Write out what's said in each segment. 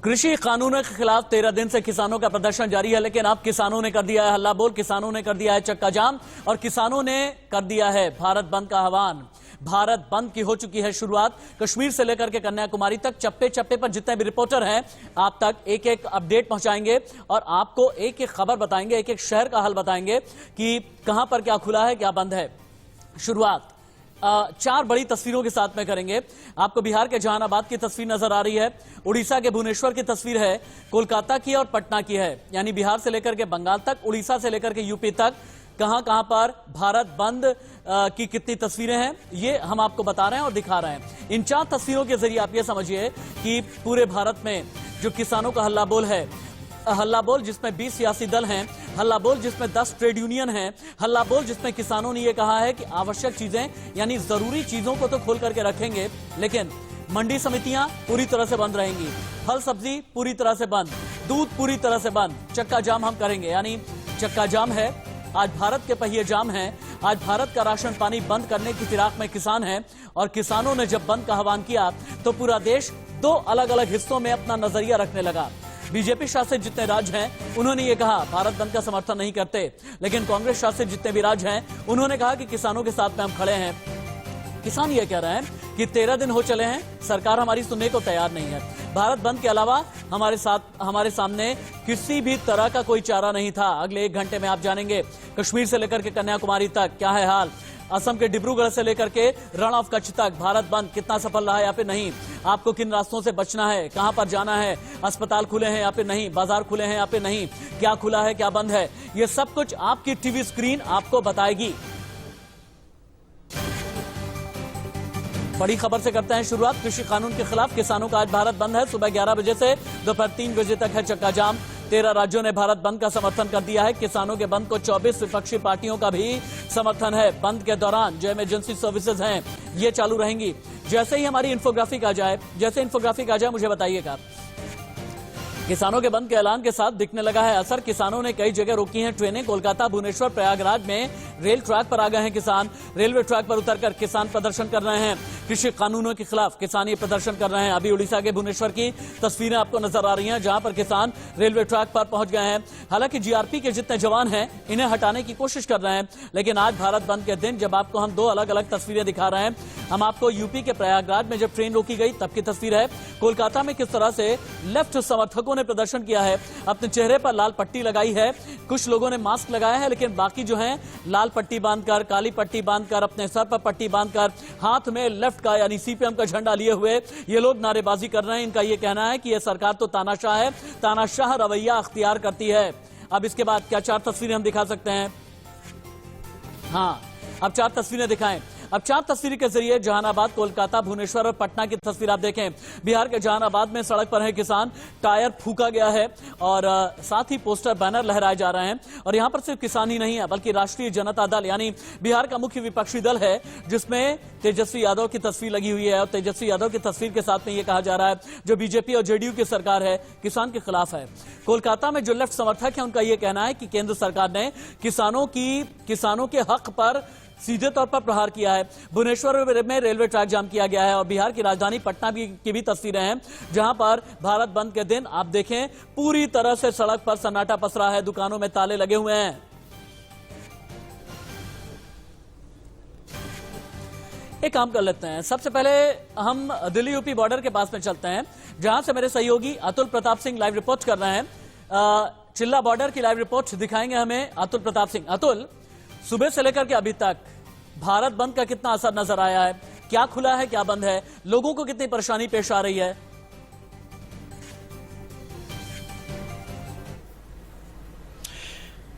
कृषि कानूनों के खिलाफ 13 दिन से किसानों का प्रदर्शन जारी है, लेकिन अब किसानों ने कर दिया है हल्ला बोल, किसानों ने कर दिया है चक्का जाम और किसानों ने कर दिया है भारत बंद का आह्वान। भारत बंद की हो चुकी है शुरुआत। कश्मीर से लेकर के कन्याकुमारी तक चप्पे चप्पे पर जितने भी रिपोर्टर हैं आप तक एक एक अपडेट पहुंचाएंगे और आपको एक एक खबर बताएंगे, एक एक शहर का हाल बताएंगे कि कहां पर क्या खुला है, क्या बंद है। शुरुआत 4 बड़ी तस्वीरों के साथ में करेंगे। आपको बिहार के जहानाबाद की तस्वीर नजर आ रही है, उड़ीसा के भुवनेश्वर की तस्वीर है, कोलकाता की और पटना की है। यानी बिहार से लेकर के बंगाल तक, उड़ीसा से लेकर के यूपी तक कहां कहां पर भारत बंद की कितनी तस्वीरें हैं ये हम आपको बता रहे हैं और दिखा रहे हैं। इन 4 तस्वीरों के जरिए आप ये समझिए कि पूरे भारत में जो किसानों का हल्ला बोल है, हल्ला बोल जिसमें 20 सियासी दल हैं, हल्ला बोल जिसमें 10 ट्रेड यूनियन हैं, हल्ला बोल जिसमें किसानों ने यह कहा है कि आवश्यक चीजें यानी जरूरी चीजों को तो खोल करके रखेंगे, लेकिन मंडी समितियां पूरी तरह से बंद रहेंगी, फल सब्जी पूरी तरह से बंद, दूध पूरी तरह से बंद, चक्का जाम हम करेंगे। यानी चक्का जाम है, आज भारत के पहिए जाम है, आज भारत का राशन पानी बंद करने की फिराक में किसान हैं और किसानों ने जब बंद का आह्वान किया तो पूरा देश 2 अलग अलग हिस्सों में अपना नजरिया रखने लगा। बीजेपी शासित जितने राज्य हैं उन्होंने ये कहा भारत बंद का समर्थन नहीं करते, लेकिन कांग्रेस शासित जितने भी राज्य हैं उन्होंने कहा कि किसानों के साथ में हम खड़े हैं। किसान ये कह रहे हैं कि 13 दिन हो चले हैं, सरकार हमारी सुनने को तैयार नहीं है। भारत बंद के अलावा हमारे सामने किसी भी तरह का कोई चारा नहीं था। अगले 1 घंटे में आप जानेंगे कश्मीर से लेकर के कन्याकुमारी तक क्या है हाल, असम के डिब्रूगढ़ से लेकर के रण ऑफ कच्छ तक भारत बंद कितना सफल रहा है या फिर नहीं, आपको किन रास्तों से बचना है, कहां पर जाना है, अस्पताल खुले हैं या फिर नहीं, बाजार खुले हैं या फिर नहीं, क्या खुला है क्या बंद है, ये सब कुछ आपकी टीवी स्क्रीन आपको बताएगी। बड़ी खबर से करते हैं शुरुआत। कृषि कानून के खिलाफ किसानों का आज भारत बंद है। सुबह 11 बजे से दोपहर 3 बजे तक है चक्का जाम। 13 राज्यों ने भारत बंद का समर्थन कर दिया है। किसानों के बंद को 24 विपक्षी पार्टियों का भी समर्थन है। बंद के दौरान जो इमरजेंसी सर्विसेज हैं ये चालू रहेंगी। जैसे ही हमारी इंफोग्राफिक आ जाए मुझे बताइएगा। किसानों के बंद के ऐलान के साथ दिखने लगा है असर। किसानों ने कई जगह रोकी हैं ट्रेनें। कोलकाता, भुवनेश्वर, प्रयागराज में रेल ट्रैक पर आ गए हैं किसान। रेलवे ट्रैक पर उतरकर किसान प्रदर्शन कर रहे हैं। कृषि कानूनों के खिलाफ किसान ये प्रदर्शन कर रहे हैं। अभी उड़ीसा के भुवनेश्वर की तस्वीरें आपको नजर आ रही हैं जहां पर किसान रेलवे ट्रैक पर पहुंच गए हैं। हालांकि जीआरपी के जितने जवान हैं इन्हें हटाने की कोशिश कर रहे हैं, लेकिन आज भारत बंद के दिन जब आपको हम 2 अलग अलग तस्वीरें दिखा रहे हैं, हम आपको यूपी के प्रयागराज में जब ट्रेन रोकी गई तब की तस्वीर है। कोलकाता में किस तरह से लेफ्ट समर्थकों ने प्रदर्शन किया है, अपने चेहरे पर लाल पट्टी लगाई है, कुछ लोगों ने मास्क लगाया है, लेकिन बाकी जो हैं लाल पट्टी बांधकर, काली पट्टी बांधकर, अपने सर पर पट्टी बांधकर, हाथ में लेफ्ट का यानी सीपीएम का झंडा लिए हुए ये लोग नारेबाजी कर रहे हैं। इनका ये कहना है कि ये सरकार तो तानाशाह है, तानाशाह रवैया अख्तियार करती है। अब इसके बाद क्या 4 तस्वीरें हम दिखा सकते हैं? हाँ, अब 4 तस्वीरें दिखाएं। अब 4 तस्वीर के जरिए जहानाबाद, कोलकाता, भुवनेश्वर और पटना की तस्वीर आप देखें। बिहार के जहानाबाद में सड़क पर है किसान, टायर फूका गया है और साथ ही पोस्टर बैनर लहराए जा रहे हैं। और यहां पर सिर्फ किसान ही नहीं है बल्कि राष्ट्रीय जनता दल यानी बिहार का मुख्य विपक्षी दल है जिसमें तेजस्वी यादव की तस्वीर लगी हुई है। और तेजस्वी यादव की तस्वीर के साथ में यह कहा जा रहा है जो बीजेपी और जेडीयू की सरकार है किसान के खिलाफ है। कोलकाता में जो लेफ्ट समर्थक है उनका यह कहना है कि केंद्र सरकार ने किसानों के हक पर सीधे तौर पर प्रहार किया है। भुवनेश्वर में रेलवे ट्रैक जाम किया गया है और बिहार की राजधानी पटना की भी तस्वीरें हैं जहां पर भारत बंद के दिन आप देखें पूरी तरह से सड़क पर सन्नाटा पसरा है, दुकानों में ताले लगे हुए हैं। एक काम कर लेते हैं, सबसे पहले हम दिल्ली यूपी बॉर्डर के पास में चलते हैं जहां से मेरे सहयोगी अतुल प्रताप सिंह लाइव रिपोर्ट कर रहे हैं। चिल्ला बॉर्डर की लाइव रिपोर्ट दिखाएंगे हमें अतुल प्रताप सिंह। अतुल, सुबह से लेकर के अभी तक भारत बंद का कितना असर नजर आया है? क्या खुला है क्या बंद है? लोगों को कितनी परेशानी पेश आ रही है?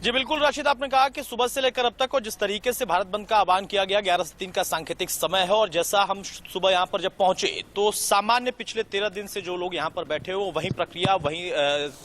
जी बिल्कुल राशिद, आपने कहा कि सुबह से लेकर अब तक और जिस तरीके से भारत बंद का आह्वान किया गया 11 से 3 का सांकेतिक समय है और जैसा हम सुबह यहां पर जब पहुंचे तो सामान्य पिछले 13 दिन से जो लोग यहां पर बैठे हो वही प्रक्रिया वही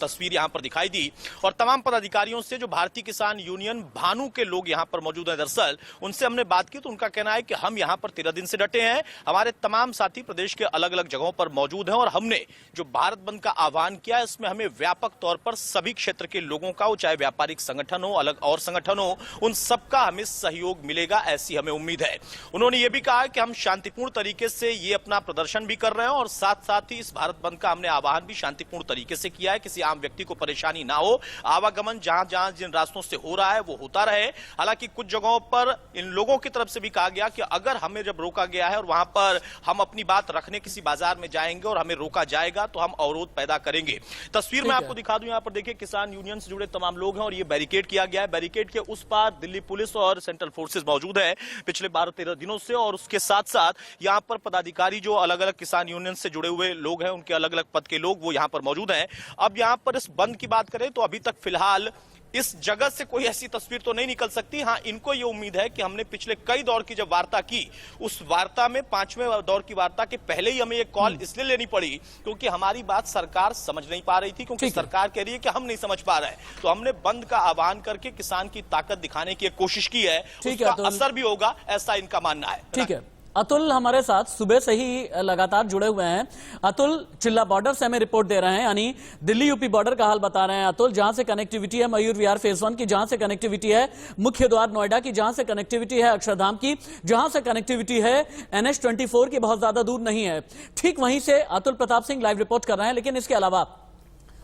तस्वीर यहां पर दिखाई दी। और तमाम पदाधिकारियों से जो भारतीय किसान यूनियन भानु के लोग यहां पर मौजूद है दरअसल उनसे हमने बात की तो उनका कहना है कि हम यहां पर 13 दिन से डटे हैं। हमारे तमाम साथी प्रदेश के अलग अलग जगहों पर मौजूद हैं और हमने जो भारत बंद का आह्वान किया इसमें हमें व्यापक तौर पर सभी क्षेत्र के लोगों का, चाहे व्यापारिक संगठन संगठन हो, अलग और संगठन हो, उन सबका हमें सहयोग मिलेगा, ऐसी हमें उम्मीद है। उन्होंने ये भी कहा कि हम शांतिपूर्ण तरीके से ये अपना प्रदर्शन भी कर रहे हैं और साथ साथ ही इस भारत बंद का हमने आह्वान भी शांतिपूर्ण तरीके से किया है। किसी आम व्यक्ति को परेशानी ना हो, आवागमन जहां जहां जिन रास्तों से हो रहा है वो होता रहे। हालांकि कुछ जगहों पर इन लोगों की तरफ से भी कहा गया कि अगर हमें जब रोका गया है और वहां पर हम अपनी बात रखने किसी बाजार में जाएंगे और हमें रोका जाएगा तो हम अवरोध पैदा करेंगे। तस्वीर में आपको दिखा दूं, यहां पर देखिए किसान यूनियन से जुड़े तमाम लोग हैं और ये बैरिकेड किया गया है। बैरिकेड के उस पार दिल्ली पुलिस और सेंट्रल फोर्सेस मौजूद है पिछले 12-13 दिनों से, और उसके साथ साथ यहां पर पदाधिकारी जो अलग अलग किसान यूनियन से जुड़े हुए लोग हैं, उनके अलग अलग पद के लोग वो यहां पर मौजूद हैं। अब यहां पर इस बंद की बात करें तो अभी तक फिलहाल इस जगत से कोई ऐसी तस्वीर तो नहीं निकल सकती। हां, इनको यह उम्मीद है कि हमने पिछले कई दौर की जब वार्ता की, उस वार्ता में 5वें दौर की वार्ता के पहले ही हमें ये कॉल इसलिए लेनी पड़ी क्योंकि हमारी बात सरकार समझ नहीं पा रही थी, क्योंकि सरकार कह रही है कि हम नहीं समझ पा रहे हैं। तो हमने बंद का आह्वान करके किसान की ताकत दिखाने की कोशिश की है, उसका असर भी होगा, ऐसा इनका मानना है। ठीक है, अतुल हमारे साथ सुबह से ही लगातार जुड़े हुए हैं। अतुल चिल्ला बॉर्डर से हमें रिपोर्ट दे रहे हैं, यानी दिल्ली यूपी बॉर्डर का हाल बता रहे हैं अतुल, जहां से कनेक्टिविटी है मयूर विहार फेज 1 की, जहां से कनेक्टिविटी है मुख्य द्वार नोएडा की, जहां से कनेक्टिविटी है अक्षरधाम की, जहां से कनेक्टिविटी है NH-24 की, बहुत ज्यादा दूर नहीं है। ठीक वहीं से अतुल प्रताप सिंह लाइव रिपोर्ट कर रहे हैं। लेकिन इसके अलावा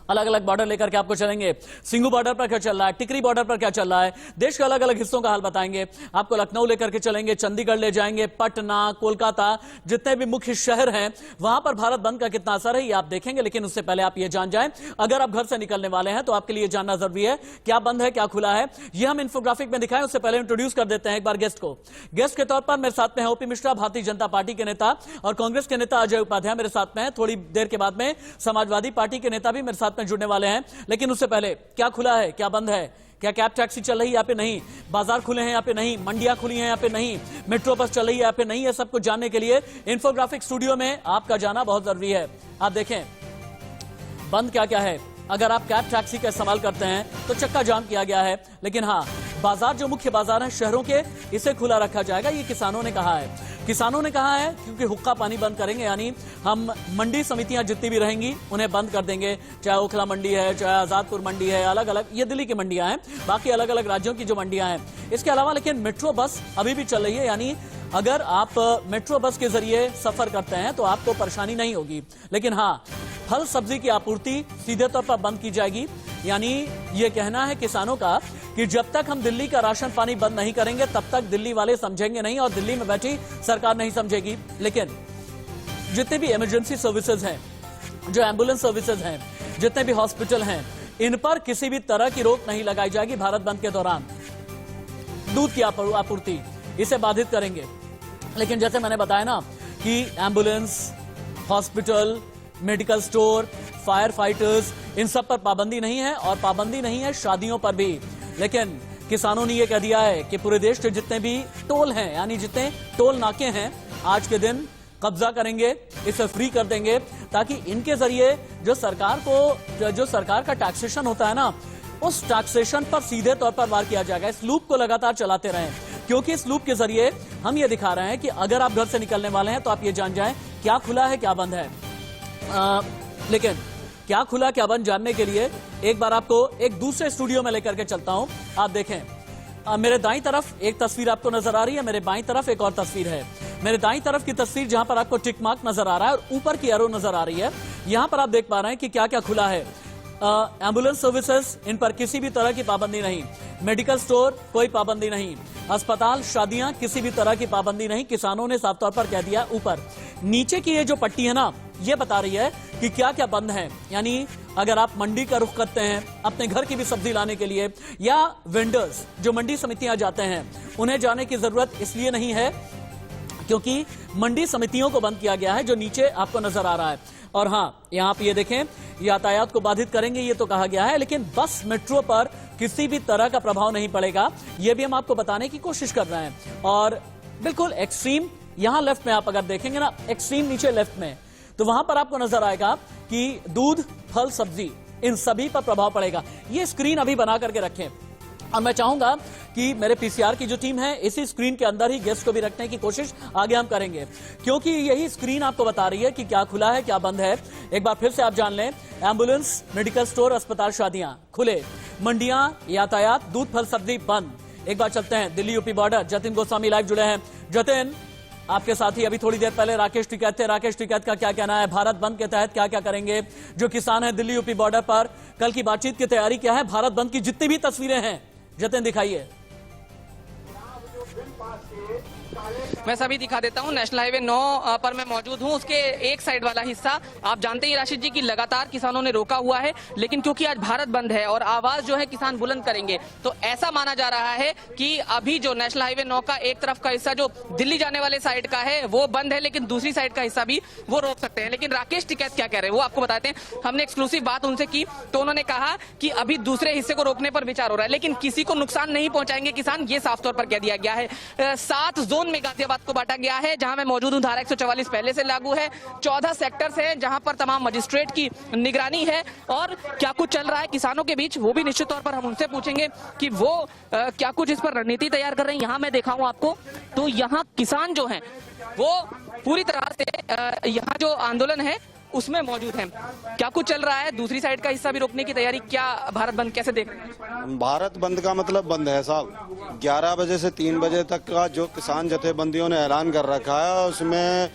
अलग अलग बॉर्डर लेकर के आपको चलेंगे। सिंगू बॉर्डर पर क्या चल रहा है, टिकरी बॉर्डर पर क्या चल रहा है, देश के अलग अलग हिस्सों का हाल बताएंगे आपको। लखनऊ लेकर के चलेंगे, चंडीगढ़ ले जाएंगे, पटना, कोलकाता, जितने भी मुख्य शहर हैं वहां पर भारत बंद का कितना असर है ये आप देखेंगे। लेकिन उससे पहले आप ये जान जाएं, अगर आप घर से निकलने वाले हैं तो आपके लिए जानना जरूरी है क्या बंद है क्या खुला है, ये हम इंफोग्राफिक में दिखाएं। उससे पहले इंट्रोड्यूस कर देते हैं एक बार गेस्ट को। गेस्ट के तौर पर मेरे साथ में है ओपी मिश्रा, भारतीय जनता पार्टी के नेता, और कांग्रेस के नेता अजय उपाध्याय मेरे साथ में है। थोड़ी देर के बाद में समाजवादी पार्टी के नेता भी मेरे साथ में जुड़ने वाले हैं। लेकिन उससे पहले क्या खुला है क्या बंद है, क्या कैब टैक्सी चल रही है यहाँ पे नहीं, बाजार खुले हैं यहाँ पे नहीं, मंडियां खुली हैं यहाँ पे नहीं, मेट्रो बस चल रही है यहाँ पे नहीं, ये सब कुछ जानने के लिए इंफोग्राफिक स्टूडियो में आपका जाना बहुत जरूरी है। आप देखें बंद क्या क्या है। अगर आप कैब टैक्सी का इस्तेमाल करते हैं तो चक्का जाम किया गया है, लेकिन हाँ बाजार जो मुख्य बाजार हैं शहरों के, इसे खुला रखा जाएगा, ये किसानों ने कहा है। किसानों ने कहा है क्योंकि हुक्का पानी बंद करेंगे, यानी हम मंडी समितियां जितनी भी रहेंगी उन्हें बंद कर देंगे, चाहे ओखला मंडी है, चाहे आजादपुर मंडी है, अलग अलग ये दिल्ली की मंडियां हैं, बाकी अलग अलग राज्यों की जो मंडियां हैं। इसके अलावा लेकिन मेट्रो बस अभी भी चल रही है, यानी अगर आप मेट्रो बस के जरिए सफर करते हैं तो आपको परेशानी नहीं होगी। लेकिन हाँ, फल सब्जी की आपूर्ति सीधे तौर पर बंद की जाएगी, यानी ये कहना है किसानों का कि जब तक हम दिल्ली का राशन पानी बंद नहीं करेंगे तब तक दिल्ली वाले समझेंगे नहीं और दिल्ली में बैठी सरकार नहीं समझेगी। लेकिन जितने भी इमरजेंसी सर्विसेज हैं, जो एम्बुलेंस सर्विसेज हैं, जितने भी हॉस्पिटल हैं, इन पर किसी भी तरह की रोक नहीं लगाई जाएगी भारत बंद के दौरान। दूध की आपूर्ति इसे बाधित करेंगे, लेकिन जैसे मैंने बताया ना कि ambulance, hospital, medical store, fire fighters, इन सब पर पाबंदी नहीं है, और पाबंदी नहीं है शादियों पर भी। लेकिन किसानों ने यह कह दिया है कि पूरे देश के जितने भी टोल हैं, यानी जितने टोल नाके हैं, आज के दिन कब्जा करेंगे, इसे फ्री कर देंगे, ताकि इनके जरिए जो सरकार का टैक्सेशन होता है ना, उस टैक्सेशन पर सीधे तौर पर वार किया जाएगा। इस लूप को लगातार चलाते रहें, क्योंकि इस लूप के जरिए हम ये दिखा रहे हैं कि अगर आप घर से निकलने वाले हैं तो आप ये जान जाएं क्या खुला है क्या बंद है। लेकिन क्या खुला क्या बंद जानने के लिए एक बार आपको एक दूसरे स्टूडियो में लेकर के चलता हूं। आप देखें मेरे दाईं तरफ एक तस्वीर आपको नजर आ रही है, मेरे बाईं तरफ एक और तस्वीर है। मेरे दाईं तरफ की तस्वीर जहां पर आपको टिक मार्क नजर आ रहा है और ऊपर की एरो नजर आ रही है, यहां पर आप देख पा रहे हैं कि क्या क्या खुला है। एम्बुलेंस सर्विसेज, इन पर किसी भी तरह की पाबंदी नहीं, मेडिकल स्टोर कोई पाबंदी नहीं, अस्पताल, शादियां किसी भी तरह की पाबंदी नहीं। किसानों ने साफ तौर पर कह दिया। ऊपर नीचे की ये जो पट्टी है ना, ये बता रही है कि क्या क्या बंद है, यानी अगर आप मंडी का रुख करते हैं अपने घर की भी सब्जी लाने के लिए, या वेंडर्स जो मंडी समितियां जाते हैं उन्हें जाने की जरूरत इसलिए नहीं है क्योंकि मंडी समितियों को बंद किया गया है, जो नीचे आपको नजर आ रहा है। और हाँ, यहां पे ये देखें, यातायात को बाधित करेंगे ये तो कहा गया है, लेकिन बस मेट्रो पर किसी भी तरह का प्रभाव नहीं पड़ेगा, ये भी हम आपको बताने की कोशिश कर रहे हैं। और बिल्कुल एक्सट्रीम यहां लेफ्ट में आप अगर देखेंगे ना, एक्सट्रीम नीचे लेफ्ट में, तो वहां पर आपको नजर आएगा कि दूध, फल, सब्जी, इन सभी पर प्रभाव पड़ेगा। ये स्क्रीन अभी बना करके रखें, और मैं चाहूंगा कि मेरे पीसीआर की जो टीम है इसी स्क्रीन के अंदर ही गेस्ट को भी रखने की कोशिश आगे हम करेंगे, क्योंकि यही स्क्रीन आपको बता रही है कि क्या खुला है क्या बंद है। एक बार फिर से आप जान लें, एम्बुलेंस, मेडिकल स्टोर, अस्पताल, शादियां खुले, मंडियां, यातायात, दूध, फल, सब्जी बंद। एक बार चलते हैं Delhi UP border. Jatin Goswami live जुड़े हैं। जतिन, आपके साथ ही अभी थोड़ी देर पहले राकेश टिकैत थे। राकेश टिकैत का क्या कहना है, भारत बंद के तहत क्या क्या करेंगे जो किसान हैं दिल्ली यूपी बॉर्डर पर? कल की बातचीत की तैयारी क्या है? भारत बंद की जितनी भी तस्वीरें हैं जतिन दिखाइए। मैं सभी दिखा देता हूं। नेशनल हाईवे 9 पर मैं मौजूद हूं। उसके एक साइड वाला हिस्सा आप जानते ही राशिद जी की लगातार किसानों ने रोका हुआ है, लेकिन क्योंकि आज भारत बंद है और आवाज जो है किसान बुलंद करेंगे, तो ऐसा माना जा रहा है कि अभी जो नेशनल हाईवे 9 का एक तरफ का हिस्सा जो दिल्ली जाने वाले साइड का है वो बंद है, लेकिन दूसरी साइड का हिस्सा भी वो रोक सकते हैं। लेकिन राकेश टिकैत क्या कह रहे हैं वो आपको बताते हैं। हमने एक्सक्लूसिव बात उनसे की तो उन्होंने कहा कि अभी दूसरे हिस्से को रोकने पर विचार हो रहा है, लेकिन किसी को नुकसान नहीं पहुंचाएंगे किसान, ये साफ तौर पर कह दिया गया है। 7 जोन में गाजियाबाद को बांटा गया है, जहां मैं मौजूद हूं। धारा 144 पहले से लागू है। 14 सेक्टर्स हैं जहां पर तमाम मजिस्ट्रेट की निगरानी है। और क्या कुछ चल रहा है किसानों के बीच वो भी निश्चित तौर पर हम उनसे पूछेंगे कि वो क्या कुछ इस पर रणनीति तैयार कर रहे हैं। यहां मैं दिखाऊं आपको तो यहां किसान जो हैं वो पूरी तरह से यहां जो आंदोलन है उसमें मौजूद हैं। क्या कुछ चल रहा है, दूसरी साइड का हिस्सा भी रोकने की तैयारी, क्या भारत बंद कैसे देख रहे हैं? भारत बंद का मतलब बंद है साहब। 11 बजे से 3 बजे तक का जो किसान जथेबंदियों ने ऐलान कर रखा है उसमें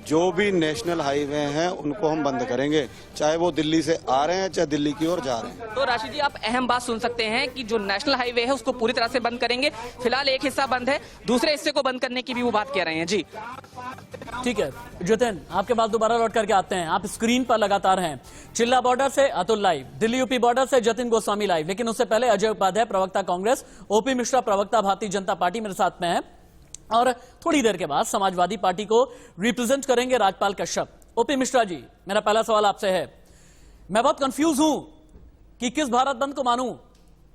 जो भी नेशनल हाईवे हैं उनको हम बंद करेंगे, चाहे वो दिल्ली से आ रहे हैं चाहे दिल्ली की ओर जा रहे हैं। तो राशिद जी आप अहम बात सुन सकते हैं कि जो नेशनल हाईवे है उसको पूरी तरह से बंद करेंगे। फिलहाल एक हिस्सा बंद है, दूसरे हिस्से को बंद करने की भी वो बात कह रहे हैं। जी ठीक है जतिन, आपके पास दोबारा लौट करके आते हैं। आप स्क्रीन पर लगातार हैं। चिल्ला बॉर्डर से Atul live, Delhi UP border से जतिन गोस्वामी लाइव। लेकिन उससे पहले अजय उपाध्याय प्रवक्ता कांग्रेस, ओपी मिश्रा प्रवक्ता भारतीय जनता पार्टी मेरे साथ में है, और थोड़ी देर के बाद समाजवादी पार्टी को रिप्रेजेंट करेंगे राजपाल कश्यप। ओपी मिश्रा जी, मेरा पहला सवाल आपसे है, मैं बहुत कंफ्यूज हूं कि किस भारत बंद को मानूं।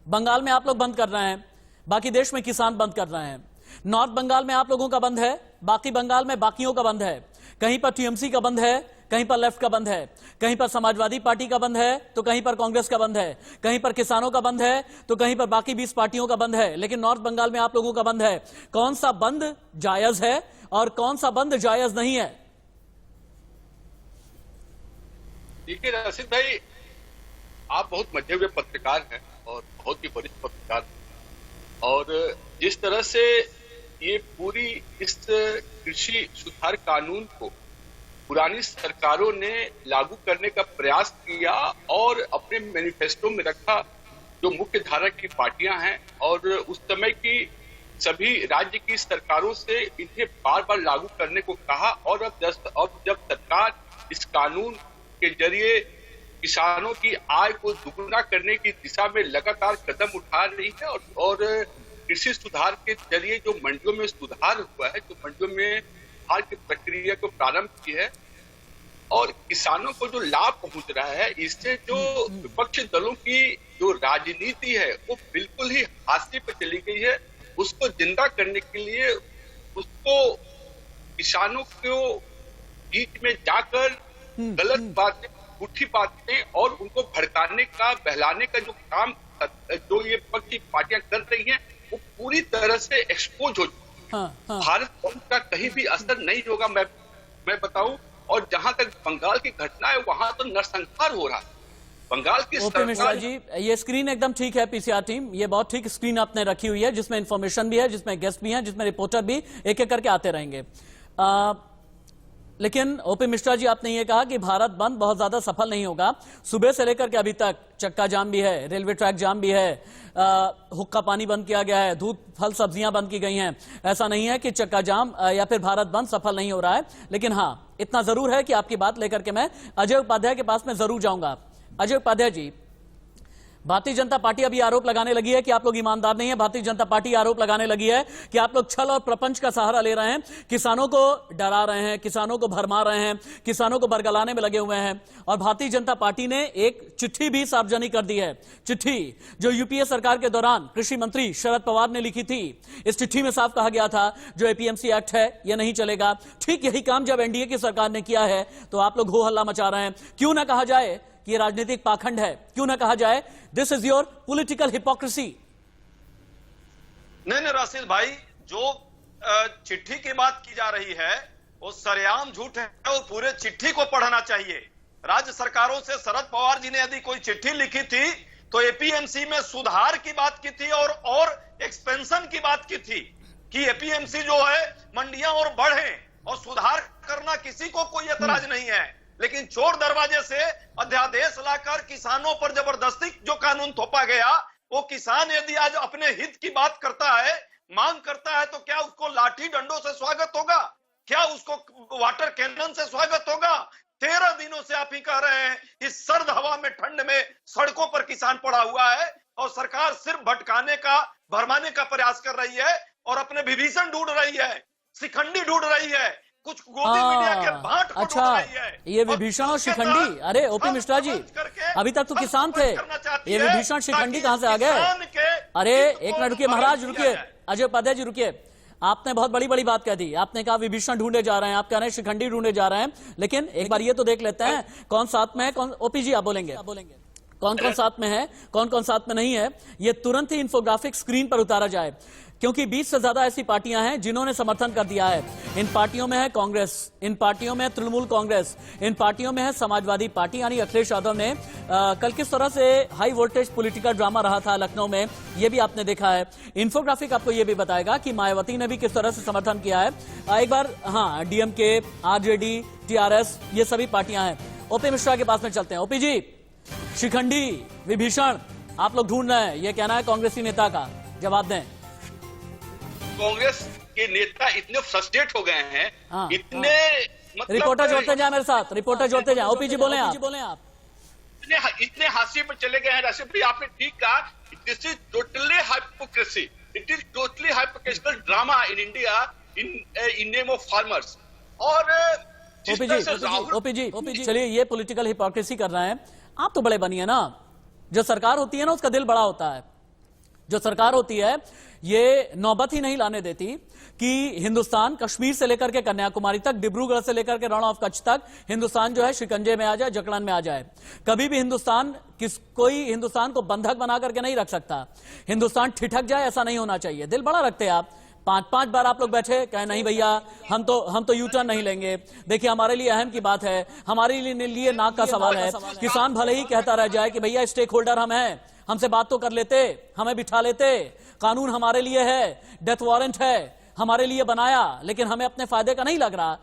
बंगाल में आप लोग बंद कर रहे हैं, बाकी देश में किसान बंद कर रहे हैं। नॉर्थ बंगाल में आप लोगों का बंद है, बाकी बंगाल में बाकियों का बंद है। कहीं पर टीएमसी का बंद है, कहीं पर लेफ्ट का बंद है, कहीं पर समाजवादी पार्टी का बंद है तो कहीं पर कांग्रेस का बंद है, कहीं पर किसानों का बंद है तो कहीं पर बाकी 20 पार्टियों का बंद है। लेकिन नॉर्थ बंगाल में आप लोगों का बंद है। कौन सा बंद जायज है और कौन सा बंद जायज नहीं है? देखिए राशिद भाई, आप बहुत मजे हुए पत्रकार हैं और बहुत ही वरिष्ठ पत्रकार हैं, और जिस तरह से ये पूरी इस कृषि सुधार कानून को पुरानी सरकारों ने लागू करने का प्रयास किया और अपने मैनिफेस्टो में रखा, जो मुख्य धारा की पार्टियां हैं, और उस समय की सभी राज्य की सरकारों से इन्हें बार बार लागू करने को कहा। और अब जब सरकार इस कानून के जरिए किसानों की आय को दुगुना करने की दिशा में लगातार कदम उठा रही है, और कृषि सुधार के जरिए जो मंडियों में सुधार हुआ है, जो मंडियों में सुधार की प्रक्रिया को प्रारंभ की है और किसानों को जो लाभ पहुंच रहा है, इससे जो विपक्षी दलों की जो राजनीति है वो बिल्कुल ही हाशिए पर चली गई है। उसको जिंदा करने के लिए उसको किसानों को बीच में जाकर गलत बातें, झूठी बातें और उनको भड़काने का, बहलाने का जो काम जो ये विपक्षी पार्टियां कर रही हैं वो पूरी तरह से एक्सपोज हो चुकी है। भारत बंद का कहीं भी असर नहीं होगा, मैं बताऊं। और जहां तक बंगाल की घटना है वहां तो नरसंहार हो रहा है। बंगाल की ओपी मिश्रा जी, ये स्क्रीन एकदम ठीक है पीसीआर टीम, ये बहुत ठीक स्क्रीन आपने रखी हुई है जिसमें इंफॉर्मेशन भी है, जिसमें गेस्ट भी हैं, जिसमें रिपोर्टर भी एक एक करके आते रहेंगे। लेकिन ओपी मिश्रा जी, आपने ये कहा कि भारत बंद बहुत ज्यादा सफल नहीं होगा। सुबह से लेकर के अभी तक चक्का जाम भी है, रेलवे ट्रैक जाम भी है, हुक्का पानी बंद किया गया है, दूध फल सब्जियां बंद की गई हैं। ऐसा नहीं है कि चक्का जाम या फिर भारत बंद सफल नहीं हो रहा है। लेकिन हाँ, इतना जरूर है कि आपकी बात लेकर के मैं अजय उपाध्याय के पास में जरूर जाऊंगा। अजय उपाध्याय जी, भारतीय जनता पार्टी अभी आरोप लगाने लगी है कि आप लोग ईमानदार नहीं है। भारतीय जनता पार्टी आरोप लगाने लगी है कि आप लोग छल और प्रपंच का सहारा ले रहे हैं, किसानों को डरा रहे हैं, किसानों को भरमा रहे हैं, किसानों को बरगलाने में लगे हुए हैं। और भारतीय जनता पार्टी ने एक चिट्ठी भी सार्वजनिक कर दी है, चिट्ठी जो यूपीए सरकार के दौरान कृषि मंत्री शरद पवार ने लिखी थी। इस चिट्ठी में साफ कहा गया था जो एपीएमसी एक्ट है यह नहीं चलेगा। ठीक यही काम जब एनडीए की सरकार ने किया है तो आप लोग हो हल्ला मचा रहे हैं। क्यों ना कहा जाए कि ये राजनीतिक पाखंड है, क्यों ना कहा जाए this is your political hypocrisy. नहीं राशिद भाई, जो चिट्ठी की बात की जा रही है वो सरेआम झूठ है और पूरे चिट्ठी को पढ़ना चाहिए। राज्य सरकारों से शरद पवार जी ने यदि कोई चिट्ठी लिखी थी तो एपीएमसी में सुधार की बात की थी और एक्सपेंशन की बात की थी कि एपीएमसी जो है मंडियां और बढ़े और सुधार करना किसी को कोई एतराज नहीं है। लेकिन चोर दरवाजे से अध्यादेश लाकर किसानों पर जबरदस्ती जो कानून थोपा गया, वो किसान यदि आज अपने हित की बात करता है, मांग करता है, तो क्या उसको लाठी डंडों से स्वागत होगा? क्या उसको वाटर कैनन से स्वागत होगा? 13 दिनों से आप ही कह रहे हैं इस सर्द हवा में, ठंड में सड़कों पर किसान पड़ा हुआ है और सरकार सिर्फ भटकाने का, भरमाने का प्रयास कर रही है और अपने विभीषण ढूंढ रही है, शिखंडी ढूंढ रही है, कुछ गोदी मीडिया के भाट को ढूंढ रही है। ये विभीषण और शिखंडी, अरे ओपी मिश्रा जी, अभी तक तो किसान थे, ये विभीषण शिखंडी कहां से आ गए? अरे एक मिनट रुकिए महाराज, रुकिए अजय उपाध्याय जी, रुकिए। आपने बहुत बड़ी बड़ी बात कह दी। आपने कहा विभीषण ढूंढे जा रहे हैं, आप कह रहे हैं शिखंडी ढूंढे जा रहे हैं, लेकिन एक बार ये तो देख लेते हैं कौन साथ में है, कौन। ओपी जी आप बोलेंगे कौन कौन साथ में है, कौन कौन साथ में नहीं है, ये तुरंत ही इंफोग्राफिक स्क्रीन पर उतारा जाए, क्योंकि 20 से ज्यादा ऐसी पार्टियां हैं जिन्होंने समर्थन कर दिया है। इन पार्टियों में है कांग्रेस, इन पार्टियों में है तृणमूल कांग्रेस, इन पार्टियों में है समाजवादी पार्टी, यानी अखिलेश यादव ने कल किस तरह से हाई वोल्टेज पॉलिटिकल ड्रामा रहा था लखनऊ में, ये भी आपने देखा है। इंफोग्राफिक आपको ये भी बताएगा कि मायावती ने भी किस तरह से समर्थन किया है। एक बार हाँ, डीएमके, आरजेडी, टीआरएस, ये सभी पार्टियां हैं। ओपी मिश्रा के पास में चलते हैं। ओपी जी, शिखंडी, विभीषण आप लोग ढूंढ रहे हैं, ये कहना है कांग्रेसी नेता का, जवाब दें। कांग्रेस के नेता इतने फ्रस्ट्रेट हो गए हैं, इतने मतलब रिपोर्टर जोड़ते जाए मेरे साथ, रिपोर्टर जोड़ते जाए। ओपी जी बोले आप। इतने हाशिए पर चले गए हैं। राशिद भाई आपने ठीक कहा, this is totally hypocrisy, it is totally hypocritical drama in India in name of farmers. और ओपी जी चलिए, ये पॉलिटिकल हिपोक्रेसी कर रहे हैं आप, तो बड़े बनिए ना। जो सरकार होती है ना, उसका दिल बड़ा होता है। जो सरकार होती है ये नौबत ही नहीं लाने देती कि हिंदुस्तान कश्मीर से लेकर के कन्याकुमारी तक, डिब्रूगढ़ से लेकर के रण ऑफ कच्छ तक हिंदुस्तान जो है शिकंजे में आ जाए, जकड़न में आ जाए। कभी भी हिंदुस्तान कोई हिंदुस्तान को बंधक बना करके नहीं रख सकता। हिंदुस्तान ठिठक जाए, ऐसा नहीं होना चाहिए। दिल बड़ा रखते हैं आप। 5-5 बार आप लोग बैठे, कहे नहीं भैया हम तो यू टर्न नहीं लेंगे। देखिए हमारे लिए अहम की बात है, हमारे लिए नाक का सवाल है। किसान भले ही कहता रह जाए कि भैया स्टेक होल्डर हम हैं, हमसे बात तो कर लेते, हमें बिठा लेते, कानून हमारे लिए है, डेथ वारंट है, हमारे लिए बनाया, लेकिन हमें अपने फायदे का नहीं लग रहा,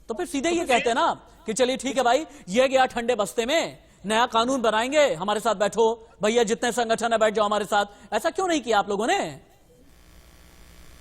तो फिर सीधे ये कहते ना कि चलिए ठीक है भाई, ये गया ठंडे बस्ते में, नया कानून बनाएंगे, हमारे साथ बैठो भैया, जितने संगठन है बैठ जाओ हमारे साथ। ऐसा क्यों नहीं किया आप लोगों ने?